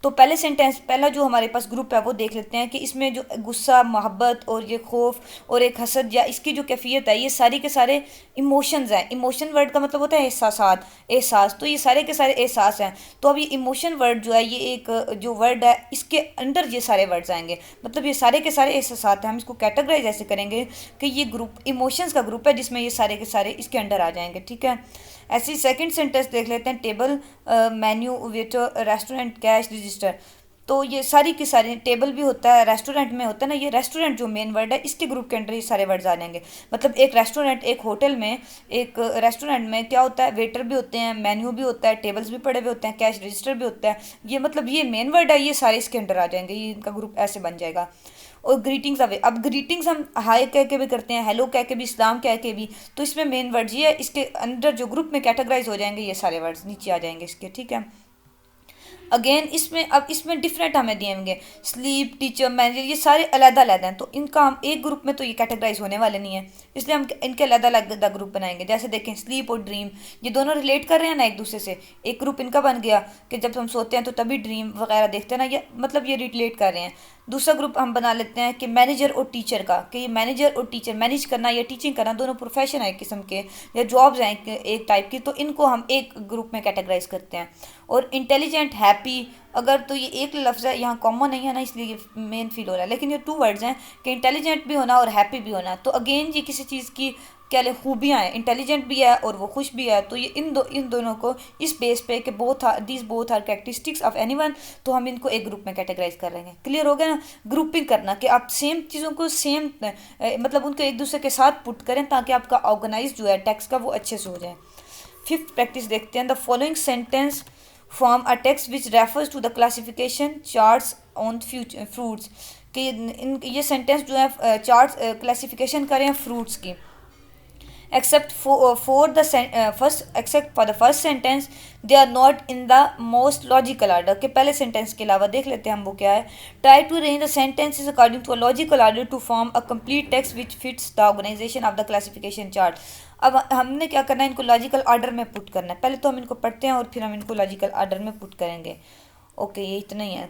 तो पहले सेंटेंस, पहला जो हमारे पास ग्रुप है वो देख लेते हैं कि इसमें जो गुस्सा, मोहब्बत और ये खौफ और एक हसद या इसकी जो कैफियत है, ये सारी के सारे इमोशंस हैं. इमोशन वर्ड का मतलब होता है एहसास. तो ये सारे के सारे एहसास हैं. तो अब ये इमोशन वर्ड जो है, ये एक जो वर्ड है, इसके अंडर ये सारे वर्ड्स आएंगे. मतलब ये सारे के सारे एहसास हैं. हम इसको कैटेगराइज ऐसे करेंगे कि ये ग्रुप इमोशंस का ग्रुप है जिसमें ये सारे के सारे इसके अंडर आ जाएंगे. ठीक है. ऐसे सेकंड सेंटेंस देख लेते हैं. Table, menu, waiter, restaurant, cash register. तो ये सारी की सारी, टेबल भी होता है, रेस्टोरेंट में होता है ना, ये रेस्टोरेंट जो मेन वर्ड है इसके ग्रुप के अंडर ये सारे वर्ड्स आ जाएंगे। मतलब एक रेस्टोरेंट, एक होटल में, एक रेस्टोरेंट में क्या होता है, वेटर भी होते हैं, मेन्यू भी होता है, टेबल्स भी पड़े हुए होते हैं, कैश रजिस्टर भी होता है। ये मतलब ये मेन वर्ड है, ये सारे इसके अंडर आ जाएंगे, ये इनका ग्रुप ऐसे बन जाएगा। और ग्रीटिंग्स अवे, अब ग्रीटिंग्स हम हाय कह के भी करते हैं, हेलो कह के भी, सलाम कह के भी। तो इसमें मेन वर्ड्स ये है, इसके अंदर जो ग्रुप में कैटेगराइज हो जाएंगे ये सारे वर्ड्स नीचे आ जाएंगे इसके, ठीक है। अगेन इसमें, अब इसमें डिफरेंट हमें दिए होंगे, स्लीप, टीचर, मैनेजर, ये सारे अलग अलग हैं, तो इनका हम एक ग्रुप में तो ये कैटेगराइज होने वाले नहीं है, इसलिए हम इनके अलग अलग ग्रुप बनाएंगे। जैसे देखें स्लीप और ड्रीम, ये दोनों रिलेट कर रहे हैं ना एक दूसरे से, एक ग्रुप इनका बन गया कि जब हम सोते हैं तो तभी ड्रीम वगैरह देखते हैं ना, ये मतलब ये रिलेट कर रहे हैं। दूसरा ग्रुप हम बना लेते हैं कि मैनेजर और टीचर का, कि ये मैनेजर और टीचर, मैनेज करना या टीचिंग करना दोनों प्रोफेशन है एक किस्म के, या जॉब्स हैं एक टाइप की, तो इनको हम एक ग्रुप में कैटेगराइज करते हैं। और इंटेलिजेंट, हैप्पी, अगर तो ये एक लफ्ज़ है, यहाँ कॉमन नहीं है ना इसलिए ये मेन फील हो रहा है, लेकिन ये टू वर्ड्स हैं कि इंटेलिजेंट भी होना और हैप्पी भी होना। तो अगेन ये किसी चीज़ की क्या ले खूबियाँ हैं, इंटेलिजेंट भी है और वो खुश भी है, तो ये इन दोनों को इस बेस पे कि these both are characteristics of anyone, तो हम इनको एक ग्रुप में कैटेगराइज कर रहे हैं। क्लियर हो गया ना, ग्रुपिंग करना कि आप सेम चीज़ों को सेम मतलब उनको एक दूसरे के साथ पुट करें ताकि आपका ऑर्गेनाइज जो है टेक्स्ट का वो अच्छे से हो जाए। फिफ्थ प्रैक्टिस देखते हैं, the following sentence form a text which refers to the classification charts on fruits, कि ये सेंटेंस जो है चार्ट क्लासिफिकेशन करें फ्रूट्स की। except for the except for the first sentence they are not in the most logical order, के पहले sentence के अलावा देख लेते हैं हम वो क्या है। try to arrange the sentences according to a logical order to form a complete text which fits the organization of the classification chart। अब हमने क्या करना है, इनको लॉजिकल ऑर्डर में पुट करना है। पहले तो हम इनको पढ़ते हैं और फिर हम इनको लॉजिकल ऑर्डर में पुट करेंगे। ओके, ये इतना ही है।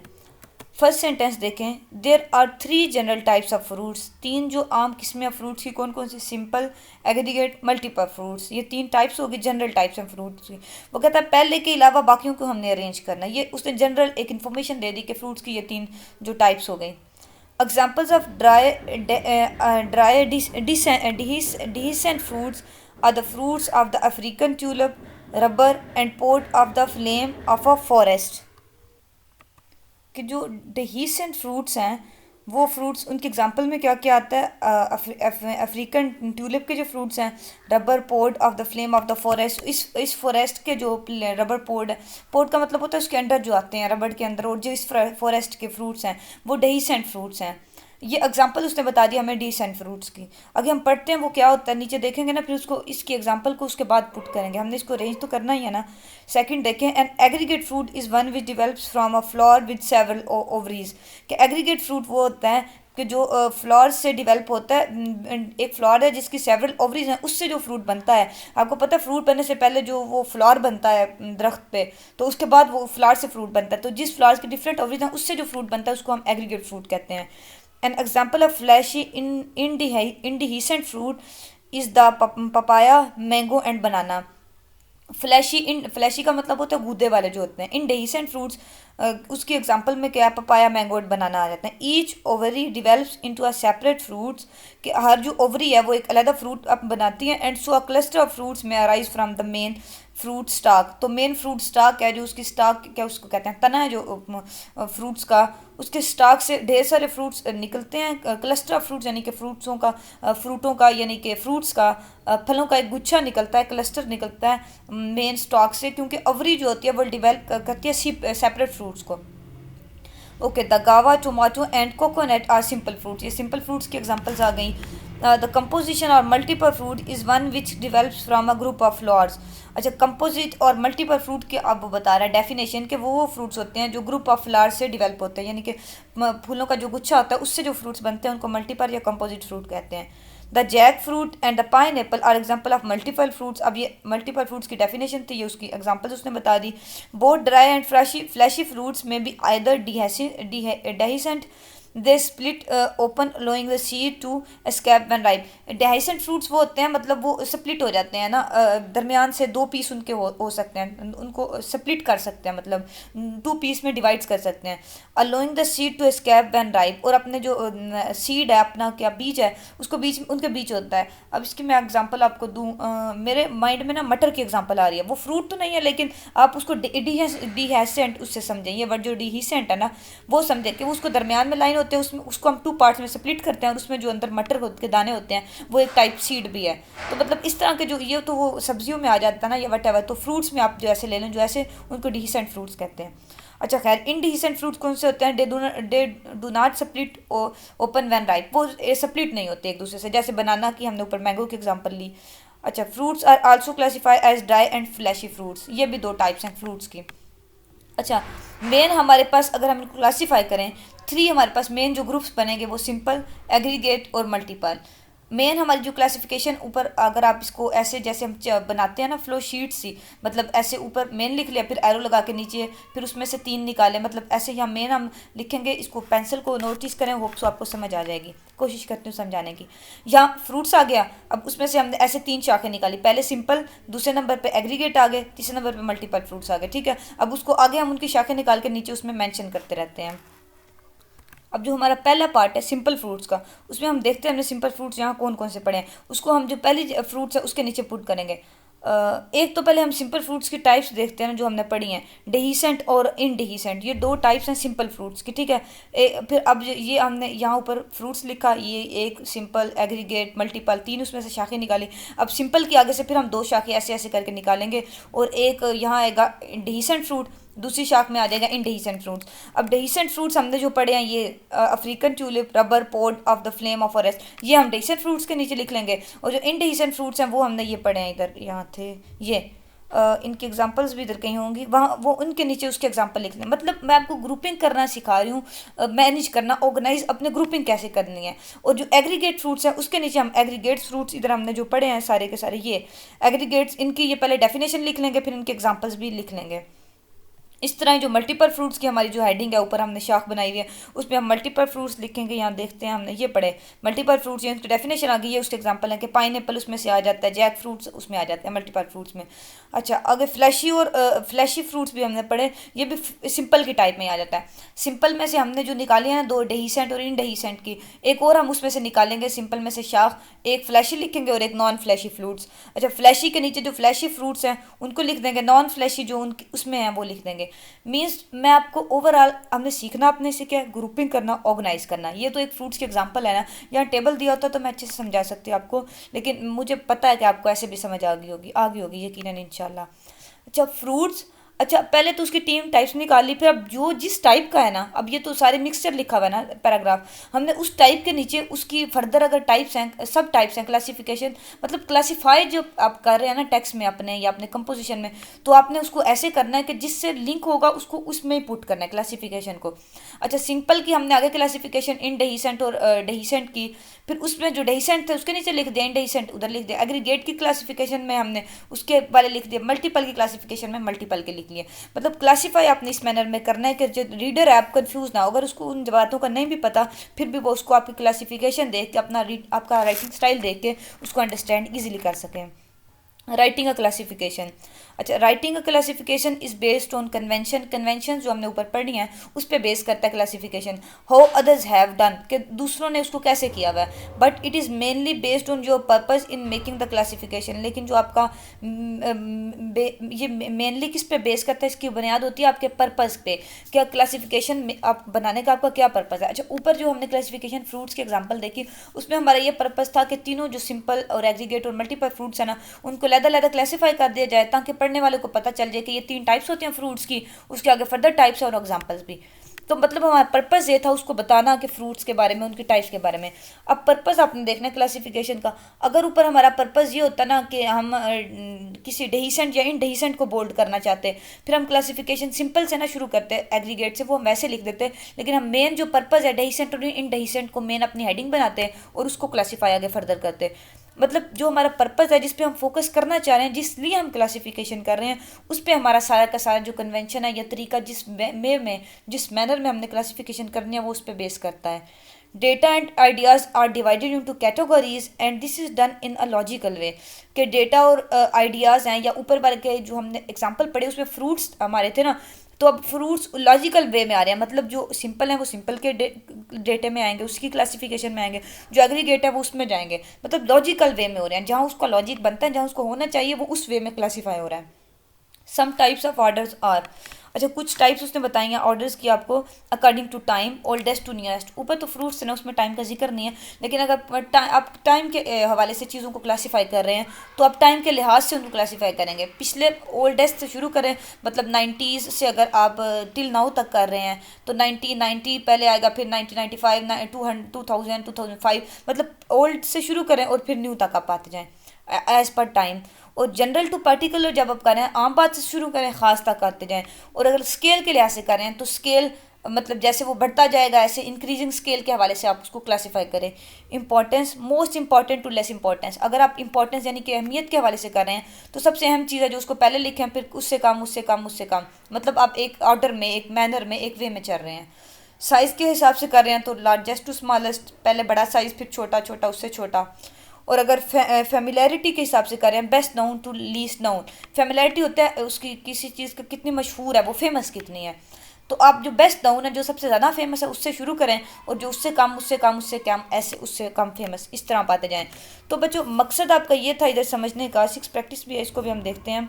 फर्स्ट सेंटेंस देखें, there are 3 general types of fruits, 3 जो आम किस्में ऑफ फ्रूट्स की कौन कौन सी, सिंपल, एग्रीगेट, मल्टीपल फ्रूट्स, ये 3 टाइप्स होगी जनरल टाइप्स ऑफ फ्रूट्स की। वो कहता है पहले के अलावा बाकियों को हमने अरेंज करना है, ये उसने जनरल एक इन्फॉर्मेशन दे दी कि फ्रूट्स की ये 3 जो टाइप्स हो गई। Examples of dry dehiscent fruits are the fruits of the African tulip, rubber and pod of the flame of a forest. कि जो डिहिसेंट फ्रूट्स हैं वो फ्रूट्स, उनके एग्जांपल में क्या क्या आता है, अफ्रीकन ट्यूलिप के जो फ्रूट्स हैं, rubber port of the flame of the forest, इस फॉरेस्ट के जो रबर पोर्ट है, पोर्ट का मतलब होता है उसके अंदर जो आते हैं रबर के अंदर, और जो इस फॉरेस्ट के फ्रूट्स हैं वो डिहिसेंट फ्रूट्स हैं। ये एग्जांपल उसने बता दिया हमें डिसेंट फ्रूट्स की। अगर हम पढ़ते हैं वो क्या होता है नीचे देखेंगे ना, फिर उसको इसकी एग्जांपल को उसके बाद पुट करेंगे, हमने इसको रेंज तो करना ही है ना। सेकंड देखें, an aggregate fruit is one which develops from a flower with several ovaries, कि एग्रीगेट फ्रूट वो होता है कि जो फ्लावर से डिवेल्प होता है, एक फ्लावर है जिसकी सेवरल ओवरीज हैं, उससे जो फ्रूट बनता है। आपको पता है फ्रूट बनने से पहले जो वो फ्लावर बनता है दरख्त पे, तो उसके बाद वो फ्लावर से फ्रूट बनता है, तो जिस फ्लावर्स की डिफरेंट ओवरीज हैं उससे जो फ्रूट बनता है उसको हम एग्रीगेट फ्रूट कहते हैं। An example of fleshy indehiscent fruit is the papaya, mango and banana। Fleshy का मतलब होता है गूदे वाले जो होते हैं। इनडेहिसेंट फ्रूट्स उसकी एग्जांपल में क्या है, पपाया, मैंगो और बनाना आ जाते हैं। Each ovary develops into a separate fruits, कि हर जो ओवरी है वो एक अलग फ्रूट अब बनाती है। And so a cluster of fruits may arise from the main fruit stalk, तो मेन फ्रूट स्टॉक है जो उसकी स्टॉक क्या उसको कहते हैं, तना है जो फ्रूट्स का, उसके स्टॉक से ढेर सारे फ्रूट्स निकलते हैं। क्लस्टर ऑफ फ्रूट्स यानी कि फ्रूटों का यानी कि फ्रूट्स का, फलों का एक गुच्छा निकलता है, क्लस्टर निकलता है मेन स्टॉक से, क्योंकि ओवरी जो होती है वो डिवेल्प करती है सेपरेट फ्रूट्स को। Okay, the guava, tomato and coconut are simple fruits, ये सिंपल फ्रूट्स की एग्जांपल्स आ गई। द कंपोजिशन और multiple fruit is one which develops from a group of flowers. अच्छा, कंपोजिट और मल्टीपल फ्रूट के अब बता रहा है डेफिनेशन के वो फ्रूट्स होते हैं जो ग्रुप ऑफ फ्लावर्स से डिवेल्प होते हैं, यानी कि फूलों का जो गुच्छा होता है उससे जो फ्रूट्स बनते हैं उनको मल्टीपल या कंपोजिट फ्रूट कहते हैं। The jackfruit and the pineapple are example of multiple fruits. अब ये मल्टीपल फ्रूट्स की डेफिनेशन थी, ये उसकी एग्जाम्पल्स उसने बता दी। Both dry and fleshy fruits may be either dehiscent they split open allowing the seed to escape when ripe. Dehiscent fruits वो होते हैं, मतलब वो स्प्लिट हो जाते हैं ना, दरमियान से दो पीस उनके हो सकते हैं, उनको स्प्लिट कर सकते हैं, मतलब टू पीस में डिवाइड कर सकते हैं। Allowing the seed to escape when ripe, और अपने जो सीड है, अपना क्या बीज है, उसको बीच उनके बीच होता है। अब इसकी मैं एग्जांपल आपको दूं, मेरे माइंड में ना मटर की एग्जांपल आ रही है। वो फ्रूट तो नहीं है, लेकिन आप उसको डिहेसेंट उससे समझें, ये वर्ड जो डिहेसेंट है ना, वो समझे कि उसको दरमियान में लाइन होते हैं, उसमें उसको हम टू पार्ट्स में स्प्लिट करते हैं, और उसमें जो अंदर मटर के दाने होते हैं वो एक टाइप सीड भी है। तो मतलब इस तरह के जो ये तो वो सब्जियों में आ जाता है ना, ये वट एवर, तो फ्रूट्स में आप जो ऐसे ले लें, जो ऐसे उनको डिसेंट फ्रूट्स कहते हैं। अच्छा खैर, इनडिसेंट फ्रूट्स कौन से होते हैं? They do not split open when ripe, वो स्प्लिट नहीं होते एक दूसरे से, जैसे बनाना की हमने ऊपर मैंगो की एग्जांपल ली। अच्छा, fruits are also classify as dry and fleshy fruits, ये भी दो टाइप्स हैं फ्रूट्स की। अच्छा, मेन हमारे पास अगर हम क्लासीफाई करें, थ्री हमारे पास मेन जो ग्रुप्स बनेंगे वो सिंपल, एग्रीगेट और मल्टीपल। मेन हमारी जो क्लासिफिकेशन ऊपर, अगर आप इसको ऐसे जैसे हम बनाते हैं ना फ्लो शीट सी, मतलब ऐसे ऊपर मेन लिख लिया, फिर एरो लगा के नीचे, फिर उसमें से तीन निकाले, मतलब ऐसे यहाँ मेन हम लिखेंगे। इसको पेंसिल को नोटिस करें, होप सो आपको समझ आ जाएगी, कोशिश करती हूँ समझाने की। यहाँ फ्रूट्स आ गया, अब उसमें से हमने ऐसे तीन शाखें निकाली, पहले सिंपल, दूसरे नंबर पे एग्रीगेट आ गए, तीसरे नंबर पे मल्टीपल फ्रूट्स आ गए, ठीक है। अब उसको आगे हम उनकी शाखें निकाल के नीचे उसमें मेंशन करते रहते हैं। अब जो हमारा पहला पार्ट है सिंपल फ्रूट्स का, उसमें हम देखते हैं हमने सिंपल फ्रूट्स यहाँ कौन कौन से पड़े हैं, उसको हम जो पहली फ्रूट्स है उसके नीचे पुट करेंगे। एक तो पहले हम सिंपल फ्रूट्स की टाइप्स देखते हैं ना, जो हमने पढ़ी हैं, डेहिसेंट और इनडेहिसेंट, ये दो टाइप्स हैं सिंपल फ्रूट्स की, ठीक है। फिर अब ये हमने यहाँ ऊपर फ्रूट्स लिखा, ये एक सिंपल, एग्रीगेट, मल्टीपल, तीन उसमें से शाखें निकाली। अब सिंपल के आगे से फिर हम दो शाखें ऐसे ऐसे करके निकालेंगे, और एक यहाँ आएगा डेहिसेंट फ्रूट, दूसरी शाख में आ जाएगा इनडेहिसेंट फ्रूट्स। अब डेहिसेंट फ्रूट्स हमने जो पढ़े हैं, ये African tulip, rubber, pod of the flame of forest, ये हम डेहिसेंट फ्रूट्स के नीचे लिख लेंगे। और जो इनडेहिसेंट फ्रूट्स हैं वो हमने ये पढ़े हैं, इधर यहाँ थे ये, इनकी एग्जांपल्स भी इधर कहीं होंगी, वहाँ वो उनके नीचे उसके एग्जांपल लिखने। मतलब मैं आपको ग्रुपिंग करना सिखा रही हूँ, मैनेज करना, ऑर्गेनाइज अपने ग्रुपिंग कैसे करनी है। और जो एग्रीगेट फ्रूट्स हैं उसके नीचे हम एग्रीगेट्स फ्रूट्स, इधर हमने जो पढ़े हैं सारे के सारे ये एग्रीगेट्स, इनकी ये पहले डेफिनेशन लिख लेंगे, फिर इनके एग्जाम्पल्स भी लिख लेंगे। इस तरह जो मल्टीपल फ्रूट्स की हमारी जो हेडिंग है, ऊपर हमने शाख बनाई हुई है, उसमें हम मल्टीपल फ्रूट्स लिखेंगे। यहाँ देखते हैं हमने ये पढ़े मल्टीपल फ्रूट्स, ये उसकी डेफिनेशन आ गई है, उसके एग्जांपल है कि पाइनएप्पल उसमें से आ जाता है, जैक फ्रूट्स उसमें आ जाते हैं मल्टीपल फ्रूट्स में। अच्छा, आगे फ्लैशी और फ्लैशी फ्रूट्स भी हमने पढ़े, ये भी सिंपल की टाइप में आ जाता है। सिंपल में से हमने जो निकाली है ना दो, डेहिसेंट और इनडेहिसेंट की, एक और हम उसमें से निकालेंगे सिंपल में से शाख, एक फ्लैशी लिखेंगे और एक नॉन फ्लैशी फ्रूट्स। अच्छा, फ्लैशी के नीचे जो फ्लैशी फ्रूट्स हैं उनको लिख देंगे, नॉन फ्लैशी जो उनकी उसमें हैं वो लिख देंगे। मीन्स मैं आपको ओवरऑल हमने सीखना अपने से क्या, ग्रुपिंग करना, ऑर्गेनाइज करना। ये तो एक फ्रूट्स की एग्जांपल है ना, यहाँ टेबल दिया होता तो मैं अच्छे से समझा सकती हूँ आपको, लेकिन मुझे पता है कि आपको ऐसे भी समझ आ गई होगी यकीनन इंशाल्लाह। अच्छा, फ्रूट्स, अच्छा पहले तो उसकी टीम टाइप्स निकाल ली, फिर अब जो जिस टाइप का है ना, अब ये तो सारे मिक्सचर लिखा हुआ है ना पैराग्राफ, हमने उस टाइप के नीचे उसकी फर्दर अगर टाइप्स हैं, सब टाइप्स हैं, क्लासिफिकेशन, मतलब क्लासीफाई जो आप कर रहे हैं ना टेक्स्ट में अपने या अपने कंपोजिशन में, तो आपने उसको ऐसे करना है कि जिससे लिंक होगा उसको उसमें ही पुट करना है क्लासिफिकेशन को। अच्छा, सिंपल की हमने आगे क्लासिफिकेशन इनडेहिसेंट और डेहिसेंट की, फिर उसमें जो डेहिसेंट थे उसके नीचे लिख दिया इनडेहिसेंट, उधर लिख दिया। एग्रीगेट की क्लासिफिकेशन में हमने उसके वाले लिख दिया, मल्टीपल की क्लासिफिकेशन में मल्टीपल के लिख लिए। मतलब क्लासीफाई आपने इस मैनर में करना है कि जो रीडर है आप कंफ्यूज ना हो, अगर उसको उन बातों का नहीं भी पता, फिर भी वो उसको आपकी क्लासिफिकेशन देख के अपना आपका राइटिंग स्टाइल देख के उसको अंडरस्टैंड ईजिली कर सकें। राइटिंग अ क्लासिफिकेशन, अच्छा writing a classification is based on convention, convention जो हमने ऊपर पढ़ी हैं उस पर बेस करता है classification. How others have done, कि दूसरों ने उसको कैसे किया हुआ है, but it is mainly based on your purpose in making the classification, लेकिन जो आपका ये मेनली किस पे बेस करता है, इसकी बुनियाद होती है आपके पर्पस पे, क्या क्लासिफिकेशन आप बनाने का आपका क्या पर्पस है। अच्छा, ऊपर जो हमने क्लासिफिकेशन फ्रूट्स के एग्जांपल देखी, उसमें हमारा ये पर्पस था कि तीनों जो सिंपल और एग्रीगेट और मल्टीपल फ्रूट्स है ना, उनको अलग क्लासीफाई कर दिया जाए, ताकि पढ़ने वाले को पता चल जाए कि ये तीन टाइप्स होती हैं फ्रूट्स की, उसके आगे फर्दर टाइप्स और एग्जांपल्स भी। तो मतलब हमारा पर्पस ये था उसको बताना कि फ्रूट्स के बारे में, उनकी टाइप्स के बारे में। अब पर्पस आपने देखना क्लासिफिकेशन का, अगर ऊपर हमारा पर्पस ये होता ना कि हम किसी डेहिसेंट या इनडेहिसेंट को बोल्ड करना चाहते, फिर हम क्लासिफिकेशन सिंपल से ना शुरू करते, एग्रीगेट से, वो हम वैसे लिख देते, लेकिन हम मेन जो पर्पस है डेहिसेंट और इनडेहिसेंट को मेन अपनी हेडिंग बनाते और उसको क्लासीफाई आगे फर्दर करते। मतलब जो हमारा पर्पज़ है, जिस पे हम फोकस करना चाह रहे हैं, जिस लिए हम क्लासिफिकेशन कर रहे हैं, उस पे हमारा सारा का सारा जो कन्वेंशन है या तरीका जिस मैनर में हमने क्लासिफिकेशन करनी है वो उस पर बेस करता है। Data and ideas are divided into categories and this is done in a logical way. कि डेटा और आइडियाज़ हैं, या ऊपर वाले के जो हमने एग्जांपल पढ़े उसमें फ्रूट्स हमारे थे ना, तो अब फ्रूट्स लॉजिकल वे में आ रहे हैं, मतलब जो सिंपल है वो सिंपल के डेटे में आएंगे, उसकी क्लासिफिकेशन में आएंगे, जो एग्रीगेट है वो उसमें जाएंगे, मतलब लॉजिकल वे में हो रहे हैं, जहाँ उसका लॉजिक बनता है, जहाँ उसको होना चाहिए वो उस वे में क्लासीफाई हो रहा है। Some types of orders are, अच्छा कुछ टाइप्स उसने बताई हैं ऑर्डर्स की आपको, according to time, oldest to nearest. ऊपर तो फ्रूट्स है ना, उसमें टाइम का जिक्र नहीं है, लेकिन अगर आप टाइम के हवाले से चीज़ों को क्लासीफाई कर रहे हैं तो आप टाइम के लिहाज से उनको क्लासीफाई करेंगे। पिछले ओल्डेस्ट से शुरू करें, मतलब 90s से अगर आप टिल नाउ तक कर रहे हैं तो 1990 पहले आएगा, फिर 1995, 2000, 2005, मतलब ओल्ड से शुरू करें और फिर न्यू तक आप आते जाएँ एज पर टाइम। और जनरल टू पर्टिकुलर जब आप करें, आम बात से शुरू करें, ख़ास तक आते जाएं। और अगर स्केल के लिहाज से करें तो स्केल मतलब जैसे वो बढ़ता जाएगा ऐसे इंक्रीजिंग स्केल के हवाले से आप उसको क्लासीफाई करें। Importance, most important to less importance, अगर आप इंपॉर्टेंस यानी कि अहमियत के हवाले से कर रहे हैं तो सबसे अहम चीज़ है जो उसको पहले लिखें, फिर उससे कम, उससे कम, उससे कम, मतलब आप एक ऑर्डर में, एक मैनर में, एक वे में चल रहे हैं। साइज़ के हिसाब से कर रहे हैं तो लार्जेस्ट टू स्मॉलेस्ट, पहले बड़ा साइज़ फिर छोटा, छोटा उससे छोटा। और अगर फेमिलैरिटी के हिसाब से करें, best known to least known, familiarity होता है उसकी किसी चीज़ का कितनी मशहूर है, वो फेमस कितनी है, तो आप जो बेस्ट नाउन है, जो सबसे ज़्यादा फेमस है, उससे शुरू करें, और जो उससे कम, उससे कम, उससे कम, ऐसे उससे कम फेमस, इस तरह पाते जाएँ। तो बच्चों मकसद आपका ये था इधर समझने का, 6 प्रैक्टिस भी है, इसको भी हम देखते हैं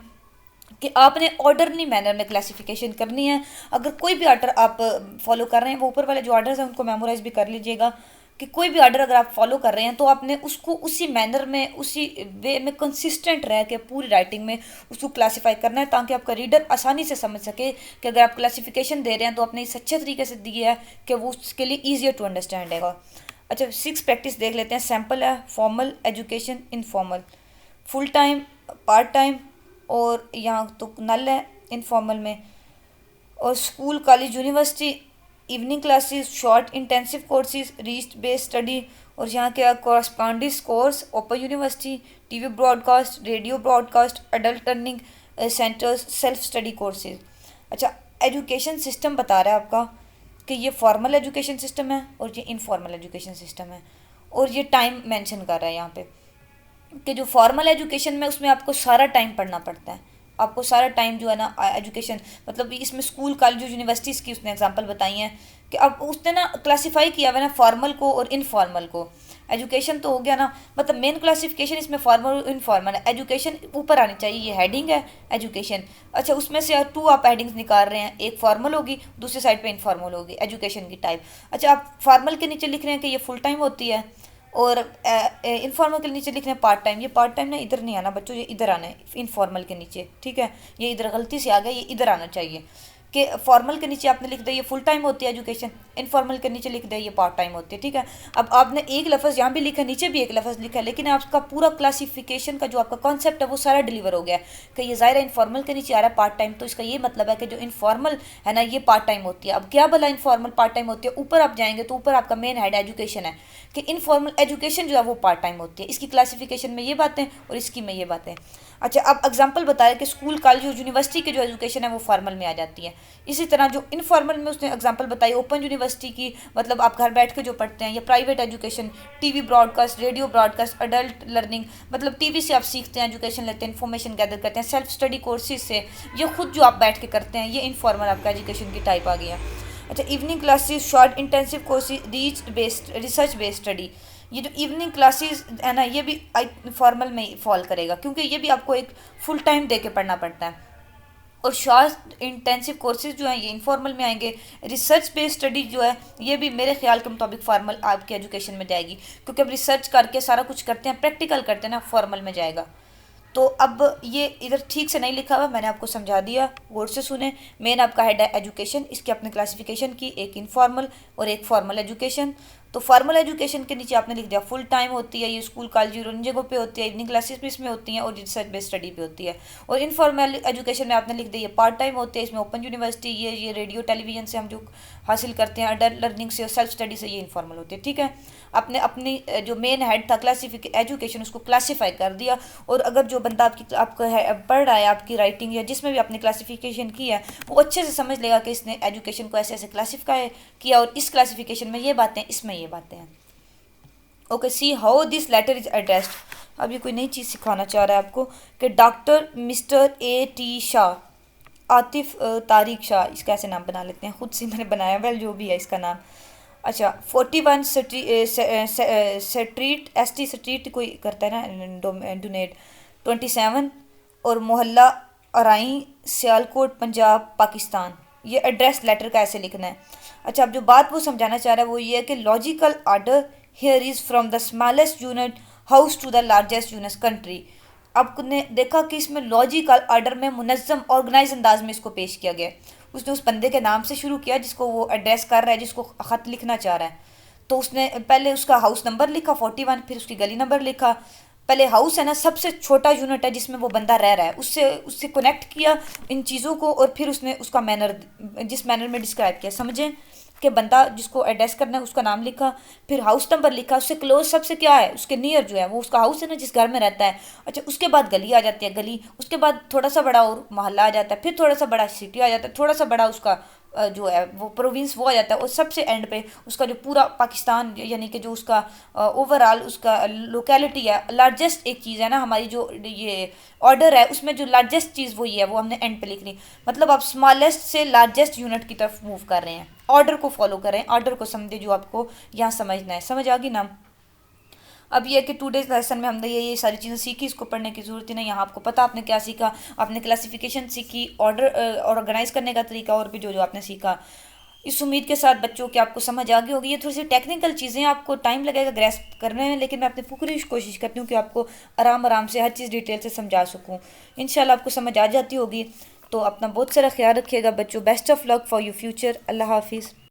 कि आपने ऑर्डरली मैनर में क्लासिफिकेशन करनी है। अगर कोई भी ऑर्डर आप फॉलो कर रहे हैं, वो ऊपर वाले जो ऑर्डर्स हैं उनको मेमोराइज भी कर लीजिएगा, कि कोई भी ऑर्डर अगर आप फॉलो कर रहे हैं तो आपने उसको उसी मैनर में, उसी वे में कंसिस्टेंट रह के पूरी राइटिंग में उसको क्लासीफाई करना है, ताकि आपका रीडर आसानी से समझ सके कि अगर आप क्लासिफिकेशन दे रहे हैं तो आपने इस अच्छे तरीके से दी है कि वो उसके लिए ईजियर टू अंडरस्टैंड है। अच्छा 6 प्रैक्टिस देख लेते हैं। सैम्पल है formal education, informal, full time, part time, और यहाँ तो नल है इनफॉर्मल में, और school, college, university, evening classes, short intensive courses, reach based study, और यहाँ के correspondence course, open university, TV broadcast, radio broadcast, adult learning centres, self study courses. अच्छा एजुकेशन सिस्टम बता रहा है आपका कि ये फॉर्मल एजुकेशन सिस्टम है और ये इनफॉर्मल एजुकेशन सिस्टम है, और ये टाइम मेंशन कर रहा है यहाँ पे कि जो फॉर्मल एजुकेशन में उसमें आपको सारा टाइम पढ़ना पड़ता है, आपको सारा टाइम जो है ना एजुकेशन, मतलब इसमें स्कूल, कॉलेज, यूनिवर्सिटीज़ की उसने एग्जांपल बताई हैं कि अब उसने ना क्लासीफाई किया हुआ है ना फॉर्मल को और इनफॉर्मल को। एजुकेशन तो हो गया ना, मतलब मेन क्लासिफिकेशन इसमें फॉर्मल और इनफॉर्मल है। एजुकेशन ऊपर आनी चाहिए, ये हेडिंग है एजुकेशन। अच्छा उसमें से 2 आप हेडिंग्स निकाल रहे हैं, एक फॉर्मल होगी, दूसरी साइड पे इनफॉर्मल होगी, एजुकेशन की टाइप। अच्छा आप फॉर्मल के नीचे लिख रहे हैं कि ये फुल टाइम होती है, और इनफॉर्मल के नीचे लिखना है पार्ट टाइम। ये पार्ट टाइम ना इधर नहीं आना बच्चों, ये इधर आना है इनफॉर्मल के नीचे, ठीक है, ये इधर गलती से आ गया, ये इधर आना चाहिए कि फॉर्मल के नीचे आपने लिख दिया ये फुल टाइम होती है एजुकेशन, इनफॉर्मल के नीचे लिख दिया ये पार्ट टाइम होती है, ठीक है। अब आपने एक लफ्ज़ यहाँ भी लिखा है, नीचे भी एक लफ्ज़ लिखा है, लेकिन आपका पूरा क्लासिफिकेशन का जो आपका कॉन्सेप्ट है वो सारा डिलीवर हो गया कि ये ज़ाहिर इनफॉर्मल के नीचे आ रहा है पार्ट टाइम, तो इसका ये मतलब है कि जो इनफॉर्मल है ना ये पार्ट टाइम होती है। अब क्या भला इनफॉर्मल पार्ट टाइम होती है, ऊपर आप जाएंगे तो ऊपर आपका मेन हेड एजुकेशन है कि इनफॉर्मल एजुकेशन जो है वो पार्ट टाइम होती है, इसकी क्लासिफिकेशन में ये बातें और इसकी में ये बातें। अच्छा अब एग्जांपल बताया कि स्कूल, कॉलेज और यूनिवर्सिटी की जो एजुकेशन है वो फॉर्मल में आ जाती है। इसी तरह जो इनफॉर्मल में उसने एग्जांपल बताई ओपन यूनिवर्सिटी की, मतलब आप घर बैठ के जो पढ़ते हैं, या private education, TV broadcast, radio broadcast, adult learning, मतलब टीवी से आप सीखते हैं, एजुकेशन लेते हैं, इन्फॉर्मेशन गैदर करते हैं, सेल्फ स्टडी कोर्सेज से, ये खुद जो आप बैठ के करते हैं, ये इनफॉर्मल आपका एजुकेशन की टाइप आ गई है। अच्छा evening classes, short intensive courses, research based study, ये जो इवनिंग क्लासेस है ना ये भी फॉर्मल में फॉल करेगा, क्योंकि ये भी आपको एक फुल टाइम दे के पढ़ना पड़ता है। और शॉर्ट इंटेंसिव कोर्सेज जो हैं ये इनफॉर्मल में आएंगे। रिसर्च बेस्ड स्टडी जो है ये भी मेरे ख्याल के मुताबिक फॉर्मल आपके एजुकेशन में जाएगी, क्योंकि अब रिसर्च करके सारा कुछ करते हैं, प्रैक्टिकल करते हैं ना, फॉर्मल में जाएगा। तो अब ये इधर ठीक से नहीं लिखा हुआ, मैंने आपको समझा दिया, गौर से सुने। मेन आपका हेड है एजुकेशन, इसकी अपने क्लासिफिकेशन की, एक इनफॉर्मल और एक फॉर्मल एजुकेशन। तो फॉर्मल एजुकेशन के नीचे आपने लिख दिया फुल टाइम होती है, ये स्कूल कॉलेज उन जगहों पे होती है, इवनिंग क्लासेस भी इसमें होती हैं और रिसर्च बेस्ड स्टडी भी होती है। और इनफॉर्मल एजुकेशन में आपने लिख दिया ये पार्ट टाइम होते हैं, इसमें ओपन यूनिवर्सिटी ये रेडियो टेलीविजन से हम जो हासिल करते हैं, अडल्ट लर्निंग से और सेल्फ स्टडी से, ये इनफॉर्मल होती है। ठीक है, आपने अपनी जो मेन हेड था एजुकेशन उसको क्लासीफाई कर दिया। और अगर जो बंदा आपको पढ़ रहा है आपकी राइटिंग या जिसमें भी आपने क्लासिफिकेशन की है वो अच्छे से समझ लेगा कि इसने एजुकेशन को ऐसे ऐसे क्लासीफाई किया और इस क्लासिफिकेशन में ये बातें, इसमें ये बातें हैं। Okay, see how this letter is addressed. अब ये कोई नई चीज़ सिखाना चाह रहा है आपको कि doctor mister A.T. Shah, Atif Tariq Shah, इसका ऐसे नाम बना लेते हैं, खुद से मैंने बनाया, वेल जो भी है इसका नाम। अच्छा, 41 स्ट्रीट ST स्ट्रीट कोई करता है ना डोनेट, 27 और मोहल्ला अराई, सियालकोट, पंजाब, पाकिस्तान। ये एड्रेस लेटर का ऐसे लिखना है। अच्छा, अब जो बात वो समझाना चाह रहा है वो ये है कि logical order here is from the smallest unit house to the largest unit country. आपने देखा कि इसमें लॉजिकल आर्डर में मुनज़्ज़म ऑर्गेनाइज अंदाज में इसको पेश किया गया। उसने उस बंदे के नाम से शुरू किया जिसको वो एड्रेस कर रहा है, जिसको ख़त लिखना चाह रहा है। तो उसने पहले उसका हाउस नंबर लिखा 41, फिर उसकी गली नंबर लिखा। पहले हाउस है ना सबसे छोटा यूनिट है जिसमें वो बंदा रह रहा है, उससे उससे कनेक्ट किया इन चीज़ों को, और फिर उसने उसका मैनर जिस मैनर में डिस्क्राइब किया, समझें कि बंदा जिसको एड्रेस करना है उसका नाम लिखा, फिर हाउस नंबर लिखा, उससे क्लोज सबसे क्या है उसके नियर जो है वो उसका हाउस है ना जिस घर में रहता है। अच्छा, उसके बाद गली आ जाती है, गली, उसके बाद थोड़ा सा बड़ा और मोहल्ला आ जाता है, फिर थोड़ा सा बड़ा सिटी आ जाता है, थोड़ा सा बड़ा उसका जो है वो प्रोविंस वो आ जाता है, और सबसे एंड पे उसका जो पूरा पाकिस्तान यानी कि जो उसका ओवरऑल उसका लोकेलिटी है, लार्जेस्ट एक चीज़ है ना हमारी जो ये ऑर्डर है उसमें जो लार्जेस्ट चीज़ वही है वो हमने एंड पे लिखनी। मतलब आप स्मॉलेस्ट से लार्जेस्ट यूनिट की तरफ मूव कर रहे हैं, ऑर्डर को फॉलो करें, ऑर्डर को समझे जो आपको यहाँ समझना है। समझ आ गई ना। अब ये कि 2 डेज लेसन में हमने ये सारी चीज़ें सीखी, इसको पढ़ने की ज़रूरत ही नहीं। यहाँ आपको पता आपने क्या सीखा, आपने क्लासिफिकेशन सीखी, ऑर्डर ऑर्गेनाइज करने का तरीका, और भी जो जो आपने सीखा। इस उम्मीद के साथ बच्चों की आपको समझ आ गई होगी। ये थोड़ी सी टेक्निकल चीज़ें आपको टाइम लगेगा ग्रेस्प करने में, लेकिन मैं अपनी पूरी कोशिश करती हूँ कि आपको आराम आराम से हर चीज़ डिटेल से समझा सकूँ। इंशाल्लाह आपको समझ आ जाती होगी। तो अपना बहुत सारा ख्याल रखिएगा बच्चों। Best of luck for your future. अल्लाह हाफिज़।